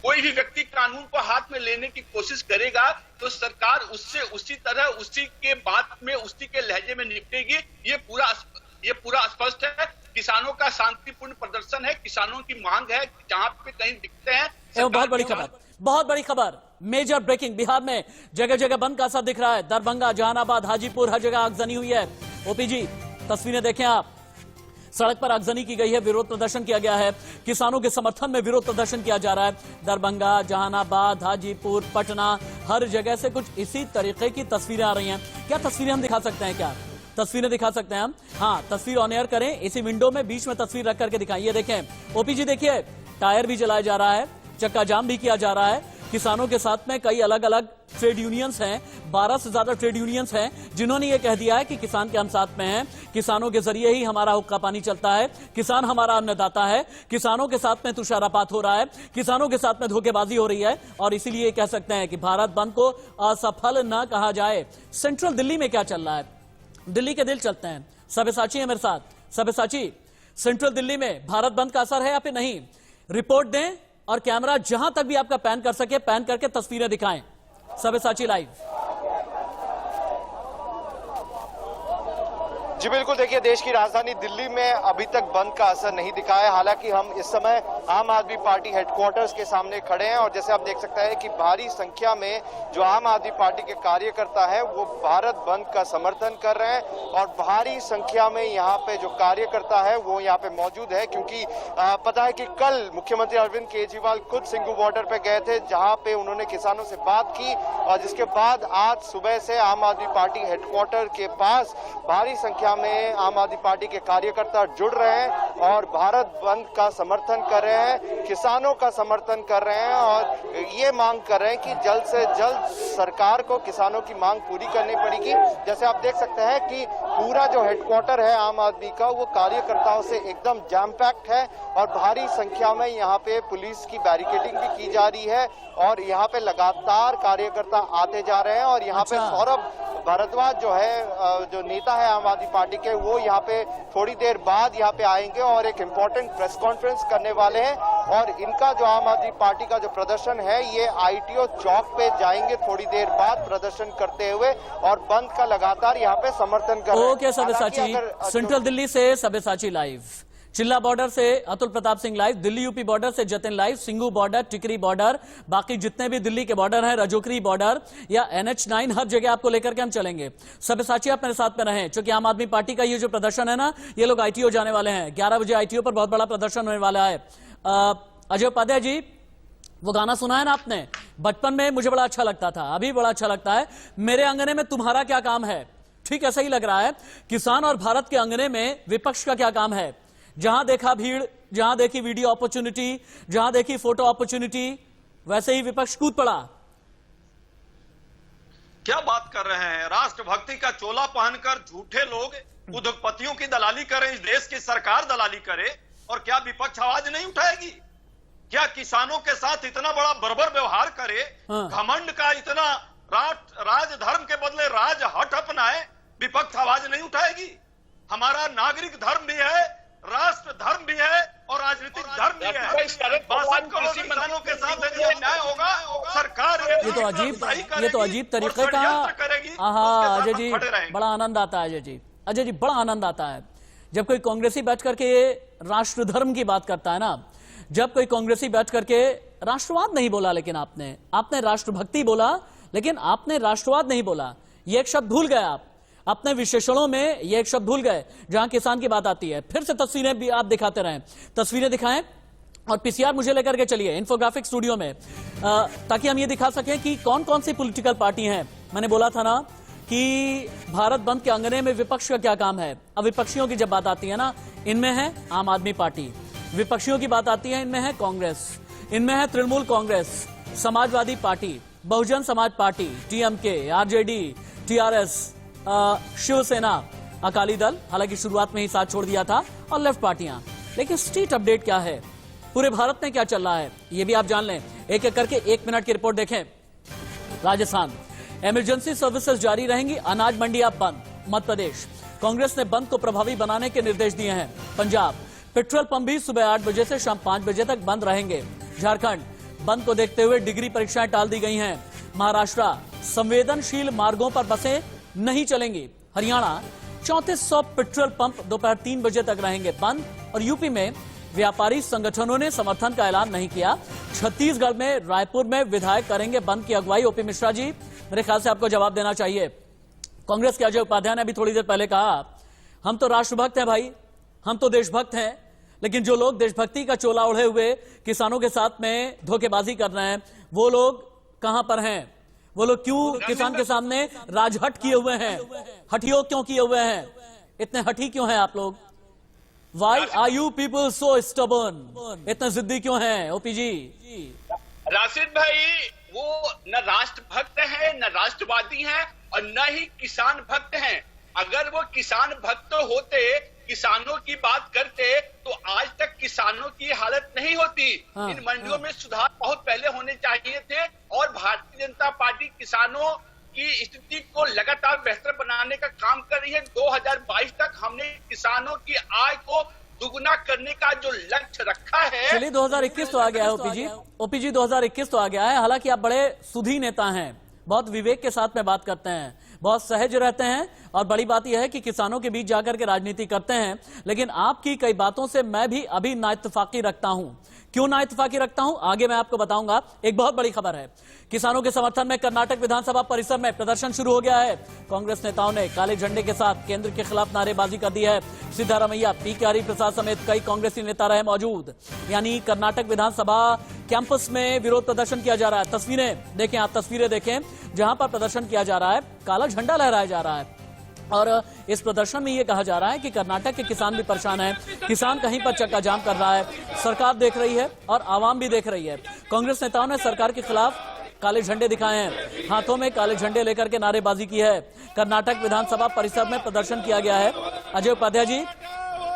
कोई भी व्यक्ति कानून को हाथ में लेने की कोशिश करेगा तो सरकार उससे उसी तरह, उसी के बात में, उसी के लहजे में निपटेगी। ये पूरा स्पष्ट है। किसानों का शांतिपूर्ण प्रदर्शन है, किसानों की मांग है, जहां पे कहीं दिखते हैं। बहुत बड़ी खबर, बहुत बड़ी खबर, मेजर ब्रेकिंग। बिहार में जगह जगह बंद का असर दिख रहा है। दरभंगा, जहानाबाद, हाजीपुर, हर जगह आगजनी हुई है। ओपी जी तस्वीरें देखें आप, सड़क पर आगजनी की गई है, विरोध प्रदर्शन किया गया है, किसानों के समर्थन में विरोध प्रदर्शन किया जा रहा है। दरभंगा, जहानाबाद, हाजीपुर, पटना, हर जगह से कुछ इसी तरीके की तस्वीरें आ रही हैं। क्या तस्वीरें हम दिखा सकते हैं? क्या तस्वीरें दिखा सकते हैं हम? हाँ, तस्वीर ऑन एयर करें, इसी विंडो में बीच में तस्वीर रख करके दिखाएं। ये देखें ओपी जी, देखिए टायर भी जलाया जा रहा है, चक्का जाम भी किया जा रहा है। किसानों के साथ में कई अलग अलग ट्रेड यूनियंस हैं, 12 से ज्यादा ट्रेड यूनियंस हैं, जिन्होंने ये कह दिया है कि किसान के हम साथ में हैं, किसानों के जरिए ही हमारा हुक्का पानी चलता है, किसान हमारा अन्नदाता है, किसानों के साथ में तुषारापात हो रहा है, किसानों के साथ में धोखेबाजी हो रही है, और इसीलिए कह सकते हैं कि भारत बंद को असफल न कहा जाए। सेंट्रल दिल्ली में क्या चल रहा है? दिल्ली के दिल चलते हैं। सब्यसाची है मेरे साथ। सब्यसाची, सेंट्रल दिल्ली में भारत बंद का असर है या फिर नहीं? रिपोर्ट दें और कैमरा जहां तक भी आपका पैन कर सके पैन करके तस्वीरें दिखाएं। सब्यसाची लाइव। जी बिल्कुल, देखिए देश की राजधानी दिल्ली में अभी तक बंद का असर नहीं दिखा है। हालांकि हम इस समय आम आदमी पार्टी हेडक्वार्टर्स के सामने खड़े हैं और जैसे आप देख सकते हैं कि भारी संख्या में जो आम आदमी पार्टी के कार्यकर्ता है वो भारत बंद का समर्थन कर रहे हैं और भारी संख्या में यहाँ पे जो कार्यकर्ता है वो यहाँ पे मौजूद है, क्योंकि पता है कि कल मुख्यमंत्री अरविंद केजरीवाल खुद सिंघू बॉर्डर पे गए थे, जहाँ पे उन्होंने किसानों से बात की और जिसके बाद आज सुबह से आम आदमी पार्टी हेडक्वार्टर के पास भारी संख्या में आम आदमी पार्टी के कार्यकर्ता जुड़ रहे हैं और भारत बंद का समर्थन कर रहे हैं, किसानों का समर्थन कर रहे हैं और ये मांग कर रहे हैं कि जल्द से जल्द सरकार को किसानों की मांग पूरी करनी पड़ेगी। जैसे आप देख सकते हैं कि पूरा जो हेडक्वार्टर है आम आदमी का वो कार्यकर्ताओं से एकदम जैम पैक्ड है और भारी संख्या में यहाँ पे पुलिस की बैरिकेडिंग भी की जा रही है और यहाँ पे लगातार कार्यकर्ता आते जा रहे हैं और यहाँ पे सौरभ भारद्वाज जो है, जो नेता है आम आदमी पार्टी के, वो यहाँ पे थोड़ी देर बाद यहाँ पे आएंगे और एक इम्पोर्टेंट प्रेस कॉन्फ्रेंस करने वाले हैं और इनका जो आम आदमी पार्टी का जो प्रदर्शन है ये ITO चौक पे जाएंगे थोड़ी देर बाद प्रदर्शन करते हुए और बंद का लगातार यहाँ पे समर्थन कर रहे हैं। ओके सब्यसाची, सेंट्रल दिल्ली से सब्यसाची लाइव, चिल्ला बॉर्डर से Atul Pratap Singh live, Delhi UP border से जतिन लाइव, सिंगू बॉर्डर, टिकरी बॉर्डर, बाकी जितने भी दिल्ली के बॉर्डर हैं, रजोकरी बॉर्डर या NH9, हर जगह आपको लेकर के हम चलेंगे। सब्यसाची आप मेरे साथ में रहें, क्योंकि आम आदमी पार्टी का ये जो प्रदर्शन है ना, ये लोग ITO जाने वाले हैं। 11 बजे ITO पर बहुत बड़ा प्रदर्शन होने वाला है। अजय उपाध्याय जी, वो गाना सुना है ना आपने, बचपन में मुझे बड़ा अच्छा लगता था, अभी बड़ा अच्छा लगता है, मेरे अंगने में तुम्हारा क्या काम है। ठीक ऐसा ही लग रहा है, किसान और भारत के अंगने में विपक्ष का क्या काम है। जहां देखा भीड़, जहां देखी वीडियो अपॉर्चुनिटी, जहां देखी फोटो अपॉर्चुनिटी, वैसे ही विपक्ष कूद पड़ा। क्या बात कर रहे हैं, राष्ट्रभक्ति का चोला पहनकर झूठे लोग उद्योगपतियों की दलाली करें, इस देश की सरकार दलाली करे और क्या विपक्ष आवाज नहीं उठाएगी? क्या किसानों के साथ इतना बड़ा बर्बर व्यवहार करे, घमंड का इतना राजधर्म के बदले राज हट अपनाए, विपक्ष आवाज नहीं उठाएगी? हमारा नागरिक धर्म भी है, राष्ट्र धर्म भी है और राजनीतिक धर्म भी है। किसानों के साथ न्याय होगा, सरकार ये तो अजीब तरीके का। हाँ अजय जी, बड़ा आनंद आता है अजय जी बड़ा आनंद आता है जब कोई कांग्रेसी बैठ करके राष्ट्र धर्म की बात करता है ना, जब कोई कांग्रेसी बैठ करके राष्ट्रवाद नहीं बोला, लेकिन आपने राष्ट्रभक्ति बोला, लेकिन आपने राष्ट्रवाद नहीं बोला। ये एक शब्द भूल गए आप अपने विशेषणों में, ये एक शब्द भूल गए जहां किसान की बात आती है। फिर से तस्वीरें भी आप दिखाते रहें, तस्वीरें दिखाएं और पीसीआर मुझे लेकर के चलिए इन्फोग्राफिक स्टूडियो में, ताकि हम ये दिखा सकें कि कौन कौन सी पॉलिटिकल पार्टी हैं। मैंने बोला था ना कि भारत बंद के अंगने में विपक्ष का क्या काम है। अब विपक्षियों की जब बात आती है ना, इनमें है आम आदमी पार्टी, विपक्षियों की बात आती है इनमें है कांग्रेस, इनमें है Trinamool Congress, Samajwadi Party, Bahujan Samaj Party, TMK, RJD, TRS, Shivsena, Akali Dal, हालांकि शुरुआत में ही साथ छोड़ दिया था, और लेफ्ट पार्टियां। लेकिन स्टेट अपडेट क्या है, पूरे भारत में क्या चल रहा है, ये भी आप जान लें। एक एक करके 1 मिनट की रिपोर्ट देखें। राजस्थान, इमरजेंसी सर्विसेज जारी रहेंगी, अनाज मंडियां बंद। मध्य प्रदेश, कांग्रेस ने बंद को प्रभावी बनाने के निर्देश दिए हैं। पंजाब, पेट्रोल पंप भी सुबह 8 बजे से शाम 5 बजे तक बंद रहेंगे। झारखंड, बंद को देखते हुए डिग्री परीक्षाएं टाल दी गई हैं। महाराष्ट्र, संवेदनशील मार्गों पर बसें नहीं चलेंगी। हरियाणा, 3400 पेट्रोल पंप दोपहर 3 बजे तक रहेंगे बंद। और यूपी में व्यापारी संगठनों ने समर्थन का ऐलान नहीं किया। छत्तीसगढ़ में, रायपुर में विधायक करेंगे बंद की अगुवाई। OP मिश्रा जी, मेरे ख्याल से आपको जवाब देना चाहिए। कांग्रेस के अजय उपाध्याय ने अभी थोड़ी देर पहले कहा, हम तो राष्ट्रभक्त हैं भाई, हम तो देशभक्त हैं, लेकिन जो लोग देशभक्ति का चोला ओढ़े हुए किसानों के साथ में धोखेबाजी कर रहे हैं, वो लोग कहां पर हैं? वो लोग क्यों किसान के सामने राजहट किए हुए हैं? हठियोग क्यों किए हुए हैं? इतने हठी क्यों हैं आप लोग? Why are you people so stubborn? इतने जिद्दी क्यों हैं OP जी? राशिद भाई, वो न राष्ट्रभक्त है, न राष्ट्रवादी है और न ही किसान भक्त हैं। अगर वो किसान भक्त होते, किसानों की बात करते, तो आज तक किसानों की हालत नहीं होती। इन मंडियों में सुधार बहुत पहले होने चाहिए थे और भारतीय जनता पार्टी किसानों की स्थिति को लगातार बेहतर बनाने का काम कर रही है। 2022 तक हमने किसानों की आय को दुगुना करने का जो लक्ष्य रखा है। चलिए 2021 तो आ गया है OP जी 2021 तो आ गया है। हालांकि आप बड़े सुधी नेता हैं, बहुत विवेक के साथ में बात करते हैं, बहुत सहज रहते हैं और बड़ी बात यह है कि किसानों के बीच जाकर के राजनीति करते हैं। लेकिन आपकी कई बातों से मैं भी अभी नाइत्तेफाकी रखता हूं। क्यों नाइत्तेफाकी रखता हूं, आगे मैं आपको बताऊंगा। एक बहुत बड़ी खबर है, किसानों के समर्थन में कर्नाटक विधानसभा परिसर में प्रदर्शन शुरू हो गया है। कांग्रेस नेताओं ने काले झंडे के साथ केंद्र के खिलाफ नारेबाजी कर दी है। सिद्धारमैया, PK हरिप्रसाद समेत कई कांग्रेसी नेता रहे मौजूद। यानी कर्नाटक विधानसभा कैंपस में विरोध प्रदर्शन किया जा रहा है। तस्वीरें देखें आप, तस्वीरें देखें जहां पर प्रदर्शन किया जा रहा है, काला झंडा लहराया जा रहा है। और इस प्रदर्शन में यह कहा जा रहा है कि कर्नाटक के किसान भी परेशान हैं, किसान कहीं पर चक्का जाम कर रहा है, सरकार देख रही है और आवाम भी देख रही है। कांग्रेस नेताओं ने सरकार के खिलाफ काले झंडे दिखाए हैं, हाथों में काले झंडे लेकर के नारेबाजी की है। कर्नाटक विधानसभा परिसर में प्रदर्शन किया गया है। अजय उपाध्याय जी,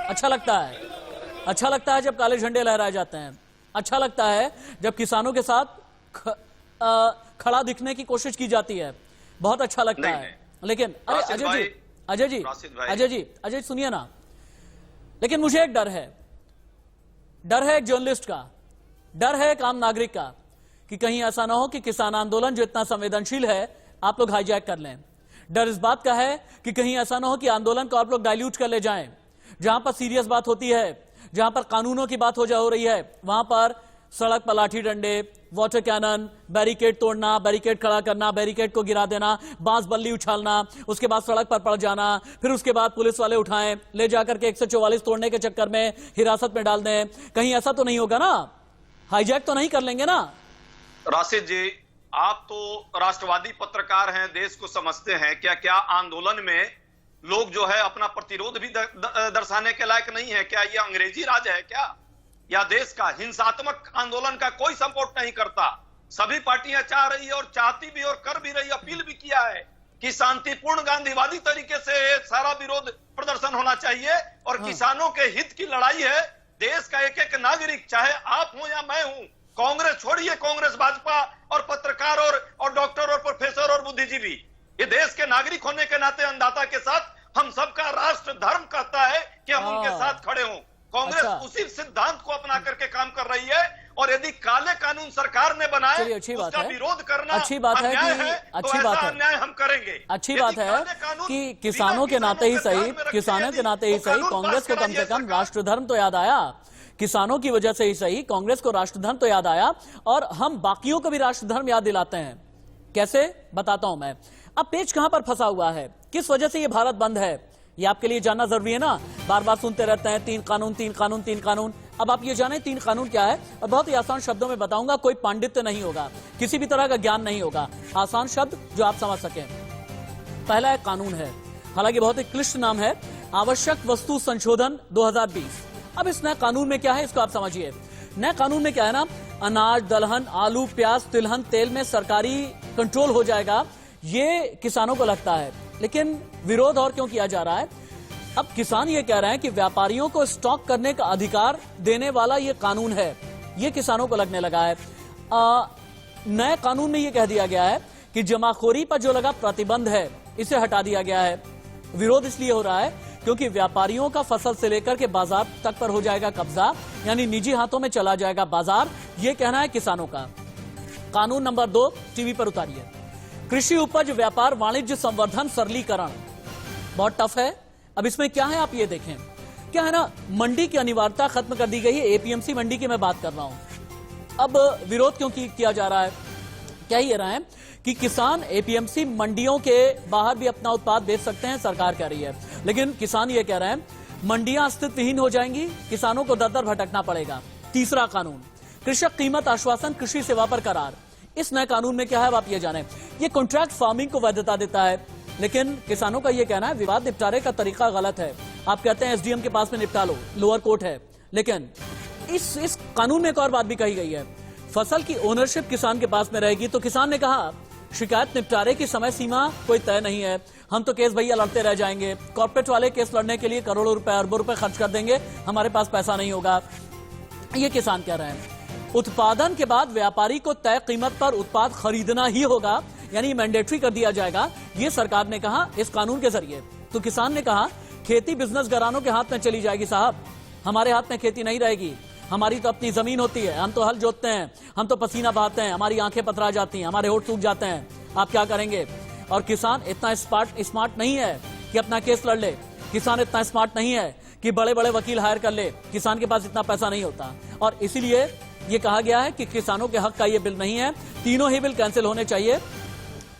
अच्छा लगता है जब काले झंडे लहराए जाते हैं, अच्छा लगता है जब किसानों के साथ खड़ा दिखने की कोशिश की जाती है, बहुत अच्छा लगता है। लेकिन अरे अजय जी सुनिए ना, लेकिन मुझे एक डर है एक जर्नलिस्ट का, डर है एक आम नागरिक का, कि कहीं ऐसा ना हो कि किसान आंदोलन जो इतना संवेदनशील है आप लोग हाईजैक कर लें। डर इस बात का है कि कहीं ऐसा ना हो कि आंदोलन को आप लोग डाइल्यूट कर ले जाएं। जहां पर सीरियस बात होती है, जहां पर कानूनों की बात हो रही है, वहां पर सड़क पर लाठी डंडे, वाटर कैनन, बैरिकेड तोड़ना, बैरिकेड खड़ा करना, बैरिकेड को गिरा देना, बांस बल्ली उछालना, उसके बाद सड़क पर पड़ जाना, फिर उसके बाद पुलिस वाले उठाएं, ले जाकर के 144 तोड़ने के चक्कर में हिरासत में डाल दें। कहीं ऐसा तो नहीं होगा ना, हाईजैक तो नहीं कर लेंगे ना? राशिद जी, आप तो राष्ट्रवादी पत्रकार हैं, देश को समझते हैं। क्या आंदोलन में लोग जो है अपना प्रतिरोध भी दर्शाने के लायक नहीं है? क्या ये अंग्रेजी राज है क्या? या देश का हिंसात्मक आंदोलन का कोई सपोर्ट नहीं करता? सभी पार्टियां चाह रही है और चाहती भी और कर भी रही, अपील भी किया है कि शांतिपूर्ण गांधीवादी तरीके से सारा विरोध प्रदर्शन होना चाहिए और किसानों के हित की लड़ाई है। देश का एक एक नागरिक, चाहे आप हो या मैं हूं, कांग्रेस छोड़िए, कांग्रेस भाजपा और पत्रकार और डॉक्टर और प्रोफेसर और बुद्धिजीवी, ये देश के नागरिक होने के नाते अन्नदाता के साथ हम सबका राष्ट्र धर्म कहता है कि हम उनके साथ खड़े हों। कांग्रेस उसी सिद्धांत को अपना करके काम कर रही है और यदि काले कानून सरकार ने बनाए उसका विरोध करना अच्छी बात है अन्याय हम करेंगे। अच्छी बात है कि किसानों के नाते ही सही, कांग्रेस को कम से कम राष्ट्र धर्म तो याद आया, किसानों की वजह से ही सही कांग्रेस को राष्ट्र धर्म तो याद आया, और हम बाकियों को भी राष्ट्र धर्म याद दिलाते हैं। कैसे, बताता हूं मैं। अब पेच कहां पर फंसा हुआ है, किस वजह से ये भारत बंद है, ये आपके लिए जानना जरूरी है ना। बार बार सुनते रहते हैं 3 कानून 3 कानून 3 कानून। अब आप ये जाने 3 कानून क्या है, और बहुत ही आसान शब्दों में बताऊंगा, कोई पांडित्य नहीं होगा, किसी भी तरह का ज्ञान नहीं होगा, आसान शब्द जो आप समझ सकें। पहला एक कानून है, हालांकि बहुत ही क्लिष्ट नाम है, आवश्यक वस्तु संशोधन 2020। अब इस नए कानून में क्या है, इसको आप समझिए। नए कानून में क्या है ना, अनाज, दलहन, आलू, प्याज, तिलहन, तेल में सरकारी कंट्रोल हो जाएगा, ये किसानों को लगता है। लेकिन विरोध और क्यों किया जा रहा है? अब किसान ये कह रहे हैं कि व्यापारियों को स्टॉक करने का अधिकार देने वाला ये कानून है, ये किसानों को लगने लगा है। नए कानून में ये कह दिया गया है कि जमाखोरी पर जो लगा प्रतिबंध है, इसे हटा दिया गया है। विरोध इसलिए हो रहा है क्योंकि व्यापारियों का फसल से लेकर के बाजार तक पर हो जाएगा कब्जा, यानी निजी हाथों में चला जाएगा बाजार, ये कहना है किसानों का। कानून नंबर 2 टीवी पर उतारिए। कृषि उपज व्यापार वाणिज्य संवर्धन सरलीकरण, बहुत टफ है। अब इसमें क्या है आप ये देखें, क्या है ना, मंडी की अनिवार्यता खत्म कर दी गई है, एपीएमसी मंडी की मैं बात कर रहा हूं। अब विरोध क्यों किया जा रहा है? क्या ये रहा है कि किसान एपीएमसी मंडियों के बाहर भी अपना उत्पाद बेच सकते हैं, सरकार कह रही है, लेकिन किसान ये कह रहे हैं मंडियां अस्तित्वहीन हो जाएंगी, किसानों को दर दर भटकना पड़ेगा। तीसरा कानून, कृषक कीमत आश्वासन कृषि सेवा पर करार। इस नए कानून में क्या है आप ये जाने, ये कॉन्ट्रैक्ट फार्मिंग को वैधता देता है, लेकिन किसानों का ये कहना है विवाद निपटारे का तरीका गलत है। आप कहते हैं एसडीएम के पास में निपटा लो, लोअर कोर्ट है, लेकिन इस कानून में एक और बात भी कही गई है, फसल की ओनरशिप किसान के पास में रहेगी। तो किसान ने कहा शिकायत निपटारे की समय सीमा कोई तय नहीं है, हम तो केस भैया लड़ते रह जाएंगे, कॉर्पोरेट वाले केस लड़ने के लिए करोड़ों रुपए अरबों रुपए खर्च कर देंगे, हमारे पास पैसा नहीं होगा, ये किसान कह रहे हैं। उत्पादन के बाद व्यापारी को तय कीमत पर उत्पाद खरीदना ही होगा, यानी मैंडेटरी कर दिया जाएगा, ये सरकार ने कहा इस कानून के जरिए। तो किसान ने कहा खेती बिजनेस घरानों के हाथ में चली जाएगी साहब, हमारे हाथ में खेती नहीं रहेगी, हमारी तो अपनी जमीन होती है, हम तो हल जोतते हैं, हम तो पसीना बहाते हैं, हमारी आंखें पथरा जाती हैं, हमारे होठ सूख जाते हैं, आप क्या करेंगे? और किसान इतना स्मार्ट नहीं है कि अपना केस लड़ ले, किसान इतना स्मार्ट नहीं है कि बड़े बड़े वकील हायर कर ले, किसान के पास इतना पैसा नहीं होता। और इसीलिए ये कहा गया है कि किसानों के हक का ये बिल नहीं है, तीनों ही बिल कैंसिल होने चाहिए।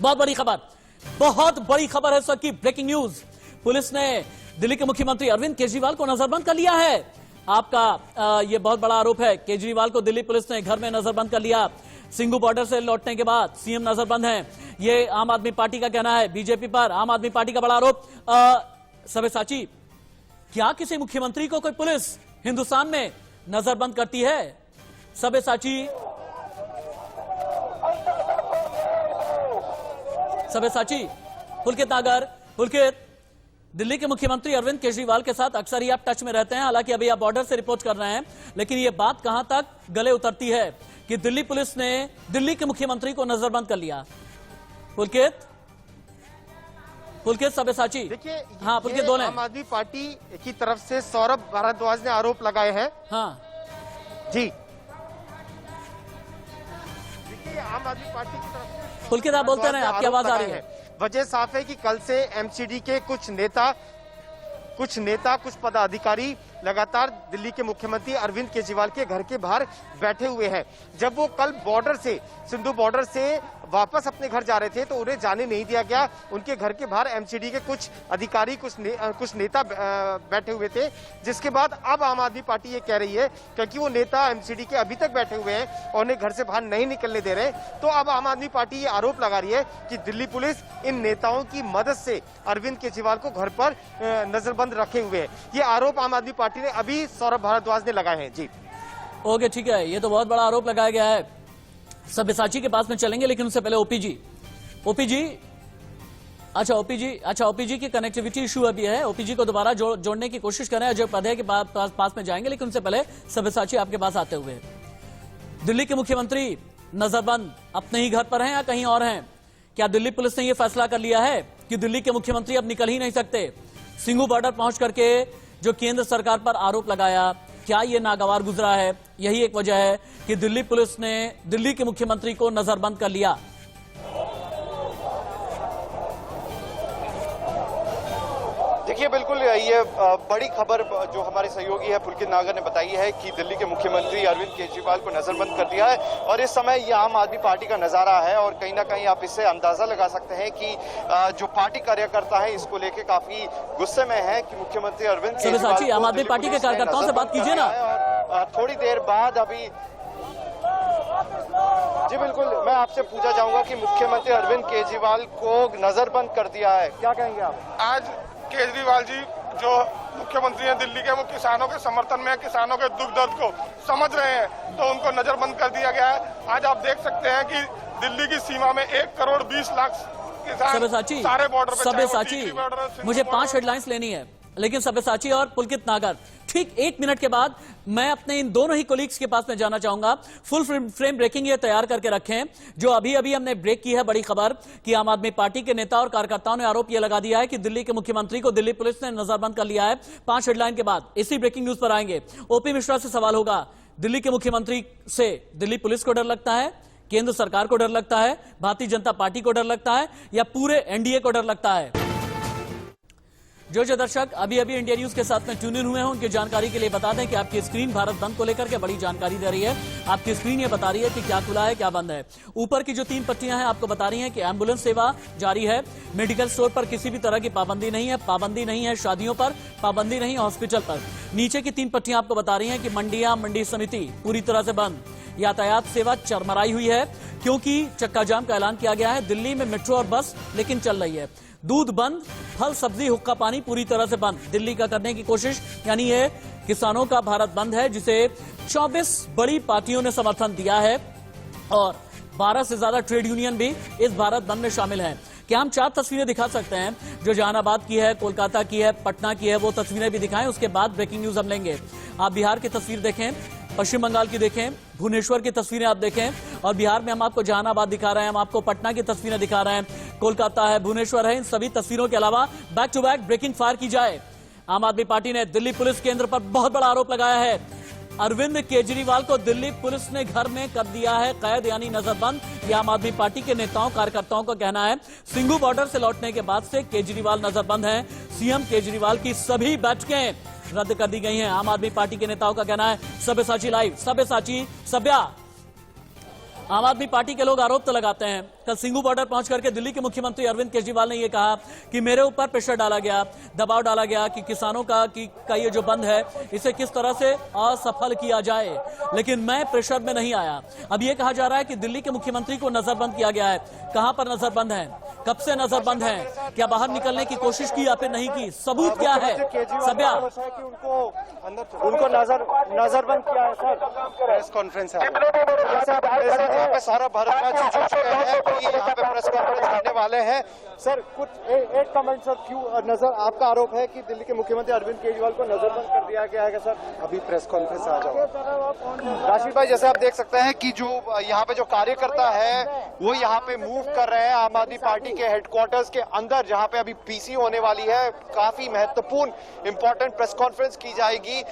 बहुत बड़ी खबर, बहुत बड़ी खबर है सर की, ब्रेकिंग न्यूज। पुलिस ने दिल्ली के मुख्यमंत्री अरविंद केजरीवाल को नजरबंद कर लिया है। आपका ये बहुत बड़ा आरोप है, केजरीवाल को दिल्ली पुलिस ने घर में नजरबंद कर लिया। सिंघू बॉर्डर से लौटने के बाद सीएम नजरबंद हैं, ये आम आदमी पार्टी का कहना है। बीजेपी पर आम आदमी पार्टी का बड़ा आरोप। सब्यसाची, क्या किसी मुख्यमंत्री को कोई पुलिस हिंदुस्तान में नजरबंद करती है? सब्यसाची, पुलकित नागर, पुलकित, दिल्ली के मुख्यमंत्री अरविंद केजरीवाल के साथ अक्सर ही आप टच में रहते हैं, हालांकि अभी आप बॉर्डर से रिपोर्ट कर रहे हैं, लेकिन ये बात कहां तक गले उतरती है कि दिल्ली पुलिस ने दिल्ली के मुख्यमंत्री को नजरबंद कर लिया? पुलकित, सब्यसाची, देखिए, हाँ पुलकित बोले। आम आदमी पार्टी की तरफ से सौरभ भारद्वाज ने आरोप लगाए हैं। हाँ जी, देखिए, आम आदमी पार्टी की तरफ से पुलकित आप बोलते रहे, आपकी आवाज आ रही है। वजह साफ है कि कल से एमसीडी के कुछ नेता, कुछ पदाधिकारी लगातार दिल्ली के मुख्यमंत्री अरविंद केजरीवाल के घर के बाहर बैठे हुए हैं। जब वो कल बॉर्डर से, सिंधु बॉर्डर से वापस अपने घर जा रहे थे तो उन्हें जाने नहीं दिया गया। उनके घर के बाहर एमसीडी के कुछ अधिकारी, कुछ नेता बैठे हुए थे, जिसके बाद अब आम आदमी पार्टी ये कह रही है, क्योंकि वो नेता एमसीडी के अभी तक बैठे हुए हैं और उन्हें घर से बाहर नहीं निकलने दे रहे, तो अब आम आदमी पार्टी ये आरोप लगा रही है कि दिल्ली पुलिस इन नेताओं की मदद से अरविंद केजरीवाल को घर पर नजरबंद रखे हुए है। ये आरोप आम आदमी पार्टी ने अभी सौरभ भारद्वाज ने लगाए हैं। जी ओके, ठीक है, ये तो बहुत बड़ा आरोप लगाया गया है। सब्यसाची के पास में चलेंगे, लेकिन उससे पहले ओपीजी, ओपीजी की कनेक्टिविटी इशू अभी है। ओपीजी को दोबारा जोड़ने की कोशिश करें। अजय उपाध्याय के पास में जाएंगे, लेकिन उससे पहले सब्यसाची आपके पास आते हुए, दिल्ली के मुख्यमंत्री नजरबंद अपने ही घर पर हैं या कहीं और हैं? क्या दिल्ली पुलिस ने यह फैसला कर लिया है कि दिल्ली के मुख्यमंत्री अब निकल ही नहीं सकते? सिंघू बॉर्डर पहुंच करके जो केंद्र सरकार पर आरोप लगाया, क्या यह नागवार गुजरा है? यही एक वजह है कि दिल्ली पुलिस ने दिल्ली के मुख्यमंत्री को नजरबंद कर लिया। देखिए, बिल्कुल ये बड़ी खबर जो हमारे सहयोगी है पुलकित नागर ने बताई है कि दिल्ली के मुख्यमंत्री अरविंद केजरीवाल को नजरबंद कर दिया है और इस समय ये आम आदमी पार्टी का नजारा है और कहीं ना कहीं आप इससे अंदाजा लगा सकते हैं कि जो पार्टी कार्यकर्ता है इसको लेके काफी गुस्से में है कि मुख्यमंत्री अरविंद केजरीवाल आम आदमी पार्टी के कार्यकर्ताओं से बात कीजिए ना। और थोड़ी देर बाद अभी, जी बिल्कुल, मैं आपसे पूछा जाऊंगा कि मुख्यमंत्री अरविंद केजरीवाल को नजरबंद कर दिया है, क्या कहेंगे आप? आज केजरीवाल जी जो मुख्यमंत्री हैं दिल्ली के, वो किसानों के समर्थन में, किसानों के दुख दर्द को समझ रहे हैं, तो उनको नजरबंद कर दिया गया है। आज आप देख सकते हैं कि दिल्ली की सीमा में 1 करोड़ 20 लाख किसान सारे बॉर्डर पे, मुझे 5 हेडलाइंस लेनी है, लेकिन सब्यसाची और पुलकित नागर, ठीक 1 मिनट के बाद मैं अपने इन दोनों ही कोलीग्स के पास में जाना चाहूंगा। फुल फ्रेम ब्रेकिंग ये तैयार करके रखें, जो अभी हमने ब्रेक की है। बड़ी खबर कि आम आदमी पार्टी के नेता और कार्यकर्ताओं ने आरोप यह लगा दिया है कि दिल्ली के मुख्यमंत्री को दिल्ली पुलिस ने नजरबंद कर लिया है। 5 हेडलाइन के बाद इसी ब्रेकिंग न्यूज पर आएंगे। ओपी मिश्रा से सवाल होगा, दिल्ली के मुख्यमंत्री से दिल्ली पुलिस को डर लगता है, केंद्र सरकार को डर लगता है, भारतीय जनता पार्टी को डर लगता है, या पूरे एनडीए को डर लगता है? जो दर्शक अभी इंडिया न्यूज के साथ में ट्यून इन हुए हैं, उनकी जानकारी के लिए बता दें कि आपकी स्क्रीन भारत बंद को लेकर के बड़ी जानकारी दे रही है। आपकी स्क्रीन ये बता रही है कि क्या खुला है, क्या बंद है। ऊपर की जो 3 पट्टियां हैं आपको बता रही हैं कि एम्बुलेंस सेवा जारी है, मेडिकल स्टोर पर किसी भी तरह की पाबंदी नहीं है, शादियों पर पाबंदी नहीं है, हॉस्पिटल पर। नीचे की 3 पट्टियां आपको बता रही हैं कि मंडियां, मंडी समिति पूरी तरह से बंद, यातायात सेवा चरमराई हुई है क्योंकि चक्का जाम का ऐलान किया गया है। दिल्ली में मेट्रो और बस लेकिन चल रही है। दूध बंद, फल सब्जी हुक्का पानी पूरी तरह से बंद। दिल्ली का करने की कोशिश, यानी ये किसानों का भारत बंद है जिसे 24 बड़ी पार्टियों ने समर्थन दिया है और 12 से ज्यादा ट्रेड यूनियन भी इस भारत बंद में शामिल हैं। क्या हम 4 तस्वीरें दिखा सकते हैं, जो जहानाबाद की है, कोलकाता की है, पटना की है, वो तस्वीरें भी दिखाएं। उसके बाद ब्रेकिंग न्यूज हम लेंगे। आप बिहार की तस्वीर देखें, पश्चिम बंगाल की देखें, भुवनेश्वर की तस्वीरें आप देखें, और बिहार में हम आपको जहानाबाद दिखा रहे हैं, हम आपको पटना की तस्वीरें दिखा रहे हैं, कोलकाता है, भुवनेश्वर है। इन सभी तस्वीरों के अलावा back to back breaking fire की जाए। आम आदमी पार्टी ने दिल्ली पुलिस केंद्र पर बहुत बड़ा आरोप लगाया है। अरविंद केजरीवाल को दिल्ली पुलिस ने घर में कर दिया है कैद, यानी नजरबंद। यह आम आदमी पार्टी के नेताओं कार्यकर्ताओं का कहना है। सिंघू बॉर्डर से लौटने के बाद से केजरीवाल नजरबंद हैं। सीएम केजरीवाल की सभी बैठकें रद्द कर दी गई हैं। आम आदमी पार्टी के नेताओं का कहना है। सब्यसाची लाइव, सब्या, आम आदमी पार्टी के लोग आरोप तो लगाते हैं कल सिंघू बॉर्डर पहुंच करके दिल्ली के मुख्यमंत्री अरविंद केजरीवाल ने यह कहा कि मेरे ऊपर प्रेशर डाला गया, दबाव डाला गया कि किसानों का ये जो बंद है इसे किस तरह से असफल किया जाए, लेकिन मैं प्रेशर में नहीं आया। अब यह कहा जा रहा है कि दिल्ली के मुख्यमंत्री को नजरबंद किया गया है। कहां पर नजरबंद है, कब से नजरबंद है, क्या बाहर निकलने की कोशिश की या फिर नहीं की, सबूत क्या है? सभ्या, उनको नजरबंद किया है सर। प्रेस कॉन्फ्रेंस है, यहाँ पे सारा भारत जुट चुके हैं कि यहाँ पे प्रेस कॉन्फ्रेंस करने वाले हैं। सर कुछ एक कमेंट सर, क्यों नजर आपका आरोप है कि दिल्ली के मुख्यमंत्री अरविंद केजरीवाल को नजरबंद कर दिया गया है सर? अभी प्रेस कॉन्फ्रेंस आ जाओ। राशिद भाई, जैसे आप देख सकते हैं कि जो यहाँ पे जो कार्यकर्ता है वो यहाँ पे मूव कर रहे हैं आम आदमी पार्टी के हेडक्वार्टर्स के अंदर, जहाँ पे अभी पीसी होने वाली है। काफी महत्वपूर्ण इंपॉर्टेंट प्रेस कॉन्फ्रेंस की जाएगी।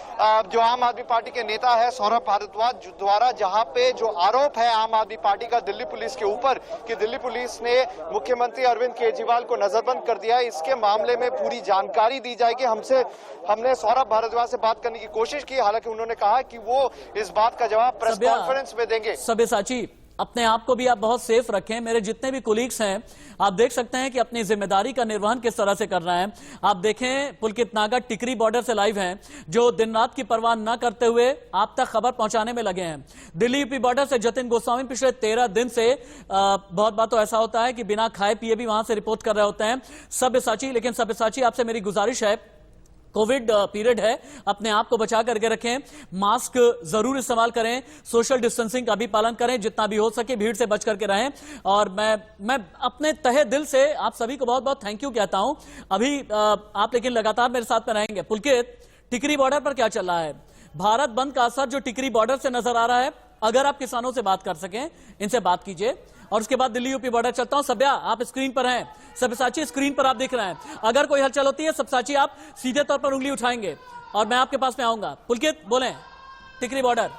जो आम आदमी पार्टी के नेता है सौरभ भारद्वाज द्वारा जहाँ पे जो आरोप है आम आदमी पार्टी का दिल्ली पुलिस के ऊपर कि दिल्ली पुलिस ने मुख्यमंत्री अरविंद केजरीवाल को नजरबंद कर दिया है, इसके मामले में पूरी जानकारी दी जाएगी। हमने सौरभ भारद्वाज से बात करने की कोशिश की, हालांकि उन्होंने कहा कि वो इस बात का जवाब प्रेस कॉन्फ्रेंस में देंगे। सब्यसाची, अपने आप को भी आप बहुत सेफ रखें। मेरे जितने भी कोलीग्स हैं आप देख सकते हैं कि अपनी जिम्मेदारी का निर्वहन किस तरह से कर रहे हैं। आप देखें पुलकित नागर टिकरी बॉर्डर से लाइव हैं, जो दिन रात की परवाह न करते हुए आप तक खबर पहुंचाने में लगे हैं। दिल्ली यूपी बॉर्डर से जतिन गोस्वामी पिछले 13 दिन से बहुत बार तो ऐसा होता है कि बिना खाए पिए भी वहां से रिपोर्ट कर रहे होते हैं। सब्यसाची, लेकिन सब्यसाची आपसे मेरी गुजारिश है, कोविड पीरियड है, अपने आप को बचा करके रखें, मास्क जरूर इस्तेमाल करें, सोशल डिस्टेंसिंग का भी पालन करें, जितना भी हो सके भीड़ से बच करके रहें। और मैं अपने तहे दिल से आप सभी को बहुत बहुत थैंक यू कहता हूं। अभी आप लेकिन लगातार मेरे साथ में रहेंगे। पुलकित, टिकरी बॉर्डर पर क्या चल रहा है? भारत बंद का असर जो टिकरी बॉर्डर से नजर आ रहा है, अगर आप किसानों से बात कर सकें, इनसे बात कीजिए। और उसके बाद दिल्ली यूपी बॉर्डर चलता हूं। सभ्या, आप स्क्रीन पर हैं, सब्यसाची स्क्रीन पर आप दिख रहे हैं। अगर कोई हलचल होती है सब्यसाची आप सीधे तौर पर उंगली उठाएंगे और मैं आपके पास में आऊंगा। पुलकित बोलें, टिकरी बॉर्डर।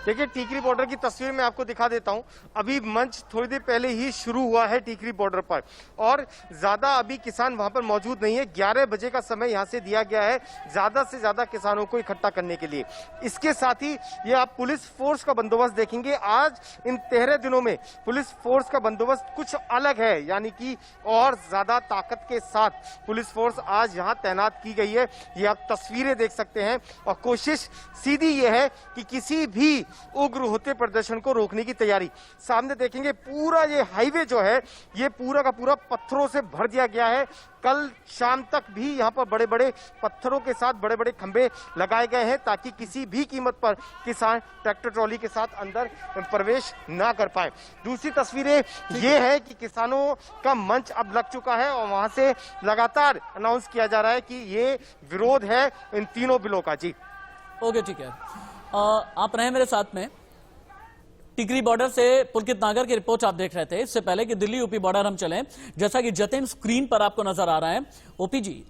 देखिए, टीकरी बॉर्डर की तस्वीर मैं आपको दिखा देता हूं। अभी मंच थोड़ी देर पहले ही शुरू हुआ है टीकरी बॉर्डर पर, और ज्यादा अभी किसान वहां पर मौजूद नहीं है। 11 बजे का समय यहां से दिया गया है ज्यादा से ज्यादा किसानों को इकट्ठा करने के लिए। इसके साथ ही ये आप पुलिस फोर्स का बंदोबस्त देखेंगे। आज इन 13 दिनों में पुलिस फोर्स का बंदोबस्त कुछ अलग है, यानी कि और ज्यादा ताकत के साथ पुलिस फोर्स आज यहाँ तैनात की गई है। ये आप तस्वीरें देख सकते हैं, और कोशिश सीधी ये है कि किसी भी उग्र होते प्रदर्शन को रोकने की तैयारी। सामने देखेंगे पूरा ये हाईवे जो है ये पूरा का पूरा पत्थरों से भर दिया गया है। कल शाम तक भी यहाँ पर बड़े बड़े पत्थरों के साथ बड़े बड़े खंभे लगाए गए हैं, ताकि किसी भी कीमत पर किसान ट्रैक्टर ट्रॉली के साथ अंदर प्रवेश ना कर पाए। दूसरी तस्वीरें ये है कि किसानों का मंच अब लग चुका है, और वहां से लगातार अनाउंस किया जा रहा है कि ये विरोध है इन तीनों बिलों का। जी ओके, ठीक है। आप रहे मेरे साथ में। टिकरी बॉर्डर से पुलकित नागर की रिपोर्ट आप देख रहे थे। इससे पहले कि दिल्ली यूपी बॉर्डर हम चलें, जैसा कि जतिन स्क्रीन पर आपको नजर आ रहा है, ओपी जी,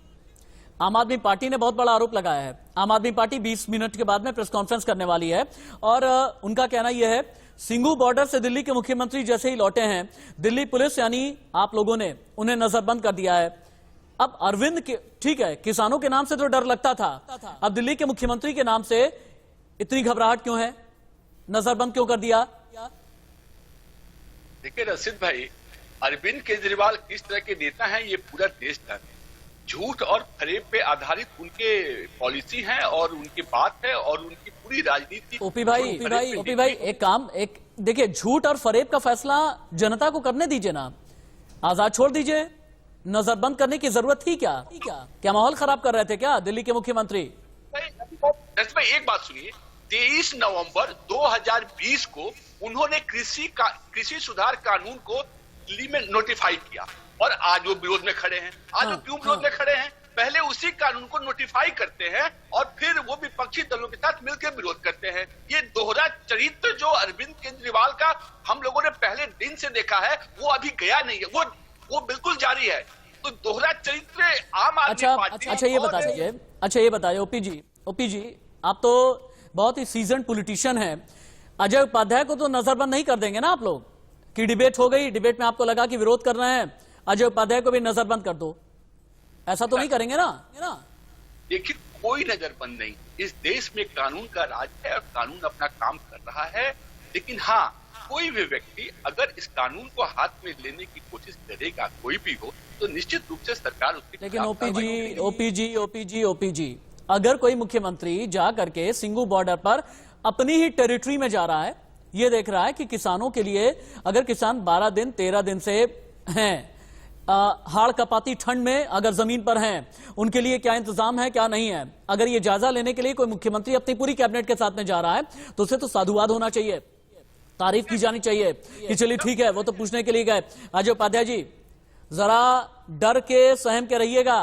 आम आदमी पार्टी ने बहुत बड़ा आरोप लगाया है। आम आदमी पार्टी 20 मिनट के बाद में प्रेस कॉन्फ्रेंस करने वाली है, और उनका कहना यह है सिंघू बॉर्डर से दिल्ली के मुख्यमंत्री जैसे ही लौटे हैं, दिल्ली पुलिस यानी आप लोगों ने उन्हें नजरबंद कर दिया है। अब अरविंद के, ठीक है, किसानों के नाम से तो डर लगता था, अब दिल्ली के मुख्यमंत्री के नाम से इतनी घबराहट क्यों है? नजरबंद क्यों कर दिया? देखिए रशीद भाई, अरविंद केजरीवाल किस तरह के नेता हैं ये पूरा देश जानता है। झूठ और फरेब पे आधारित उनके पॉलिसी है और उनकी बात है और उनकी पूरी राजनीति। ओपी भाई एक देखिए, झूठ और फरेब का फैसला जनता को करने दीजिए ना, आजाद छोड़ दीजिए। नजरबंद करने की जरूरत थी क्या माहौल खराब कर रहे थे क्या दिल्ली के मुख्यमंत्री? एक बात सुनिए, 23 नवंबर 2020 को उन्होंने कृषि सुधार कानून को दिल्ली में नोटिफाई किया, और आज वो विरोध में खड़े हैं। आज वो क्यों विरोध में खड़े हैं? पहले उसी कानून को नोटिफाई करते हैं और फिर वो विपक्षी दलों के साथ मिलकर विरोध करते हैं। ये दोहरा चरित्र जो अरविंद केजरीवाल का हम लोगों ने पहले दिन से देखा है, वो अभी गया नहीं है, वो बिल्कुल जारी है। तो दोहरा चरित्र आम आदमी पार्टी। अच्छा ये बताइए ओपी जी, आप तो बहुत ही सीजन पॉलिटिशियन हैं। अजय उपाध्याय को तो नजरबंद नहीं कर देंगे ना आप लोग? कि डिबेट हो गई, डिबेट में आपको लगा कि विरोध कर रहे हैं, अजय उपाध्याय को भी नजरबंद कर दो, ऐसा तो नहीं करेंगे ना? देखिए, कोई नजरबंद नहीं। इस देश में कानून का राज है और कानून अपना काम कर रहा है। लेकिन हाँ, कोई भी व्यक्ति अगर इस कानून को हाथ में लेने की कोशिश करेगा, कोई भी हो, तो निश्चित रूप से सरकार उसके लेकिन खिलाफ कार्रवाई करेगी। ओपीजी, अगर कोई मुख्यमंत्री जा करके सिंगू बॉर्डर पर अपनी ही टेरिटरी में जा रहा है, ये देख रहा है कि किसानों के लिए, अगर किसान 12 दिन 13 दिन से हैं, हाड़ कपाती ठंड में अगर जमीन पर हैं, उनके लिए क्या इंतजाम है क्या नहीं है, अगर ये जायजा लेने के लिए कोई मुख्यमंत्री अपनी पूरी कैबिनेट के साथ में जा रहा है, तो उसे तो साधुवाद होना चाहिए, तारीफ की जानी चाहिए कि चलिए ठीक है, वो तो पूछने के लिए गए। अजय उपाध्याय जी, जरा डर के सहम के रहिएगा,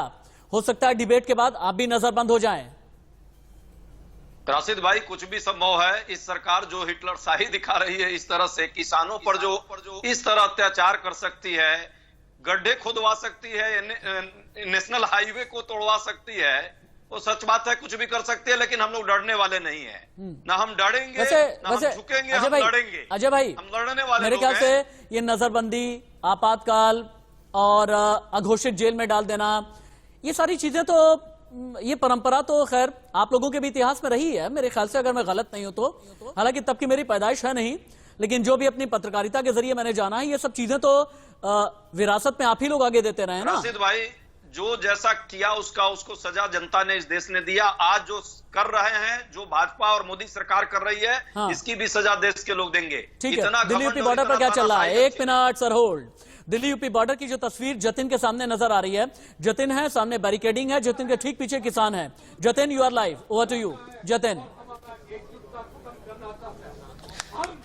हो सकता है डिबेट के बाद आप भी नजरबंद हो जाएं। राशिद भाई, कुछ भी संभव है। इस सरकार जो हिटलर शाही दिखा रही है, इस तरह से किसानों पर जो इस तरह अत्याचार कर सकती है, गड्ढे खुदवा सकती है, नेशनल हाईवे को तोड़वा सकती है, तो सच बात है कुछ भी कर सकती है, लेकिन हम लोग डरने वाले नहीं है। ना हम डरेंगे, ना हम झुकेंगे, हम लड़ेंगे। अजय भाई, हम लड़ने वाले मेरे ख्याल से ये नजरबंदी, आपातकाल और अघोषित जेल में डाल देना, ये सारी चीजें तो, ये परंपरा तो खैर आप लोगों के भी इतिहास में रही है मेरे ख्याल से, अगर मैं गलत नहीं हूं तो। हालांकि तब की मेरी पैदाइश है नहीं, लेकिन जो भी अपनी पत्रकारिता के जरिए मैंने जाना है, ये सब चीजें तो विरासत में आप ही लोग आगे देते रहे हैं ना। राशिद भाई, जो जैसा किया उसको सजा जनता ने, इस देश ने दिया। आज जो कर रहे हैं, जो भाजपा और मोदी सरकार कर रही है, हाँ। इसकी भी सजा देश के लोग देंगे। ठीक है, दिल्ली यूपी बॉर्डर पर क्या चल रहा है? एक minute sir, hold. Delhi UP border की जो तस्वीर जतिन के सामने नजर आ रही है, जतिन है सामने, बैरिकेडिंग है, जतिन के ठीक पीछे किसान है। Jatin, you are live, over to you. Jatin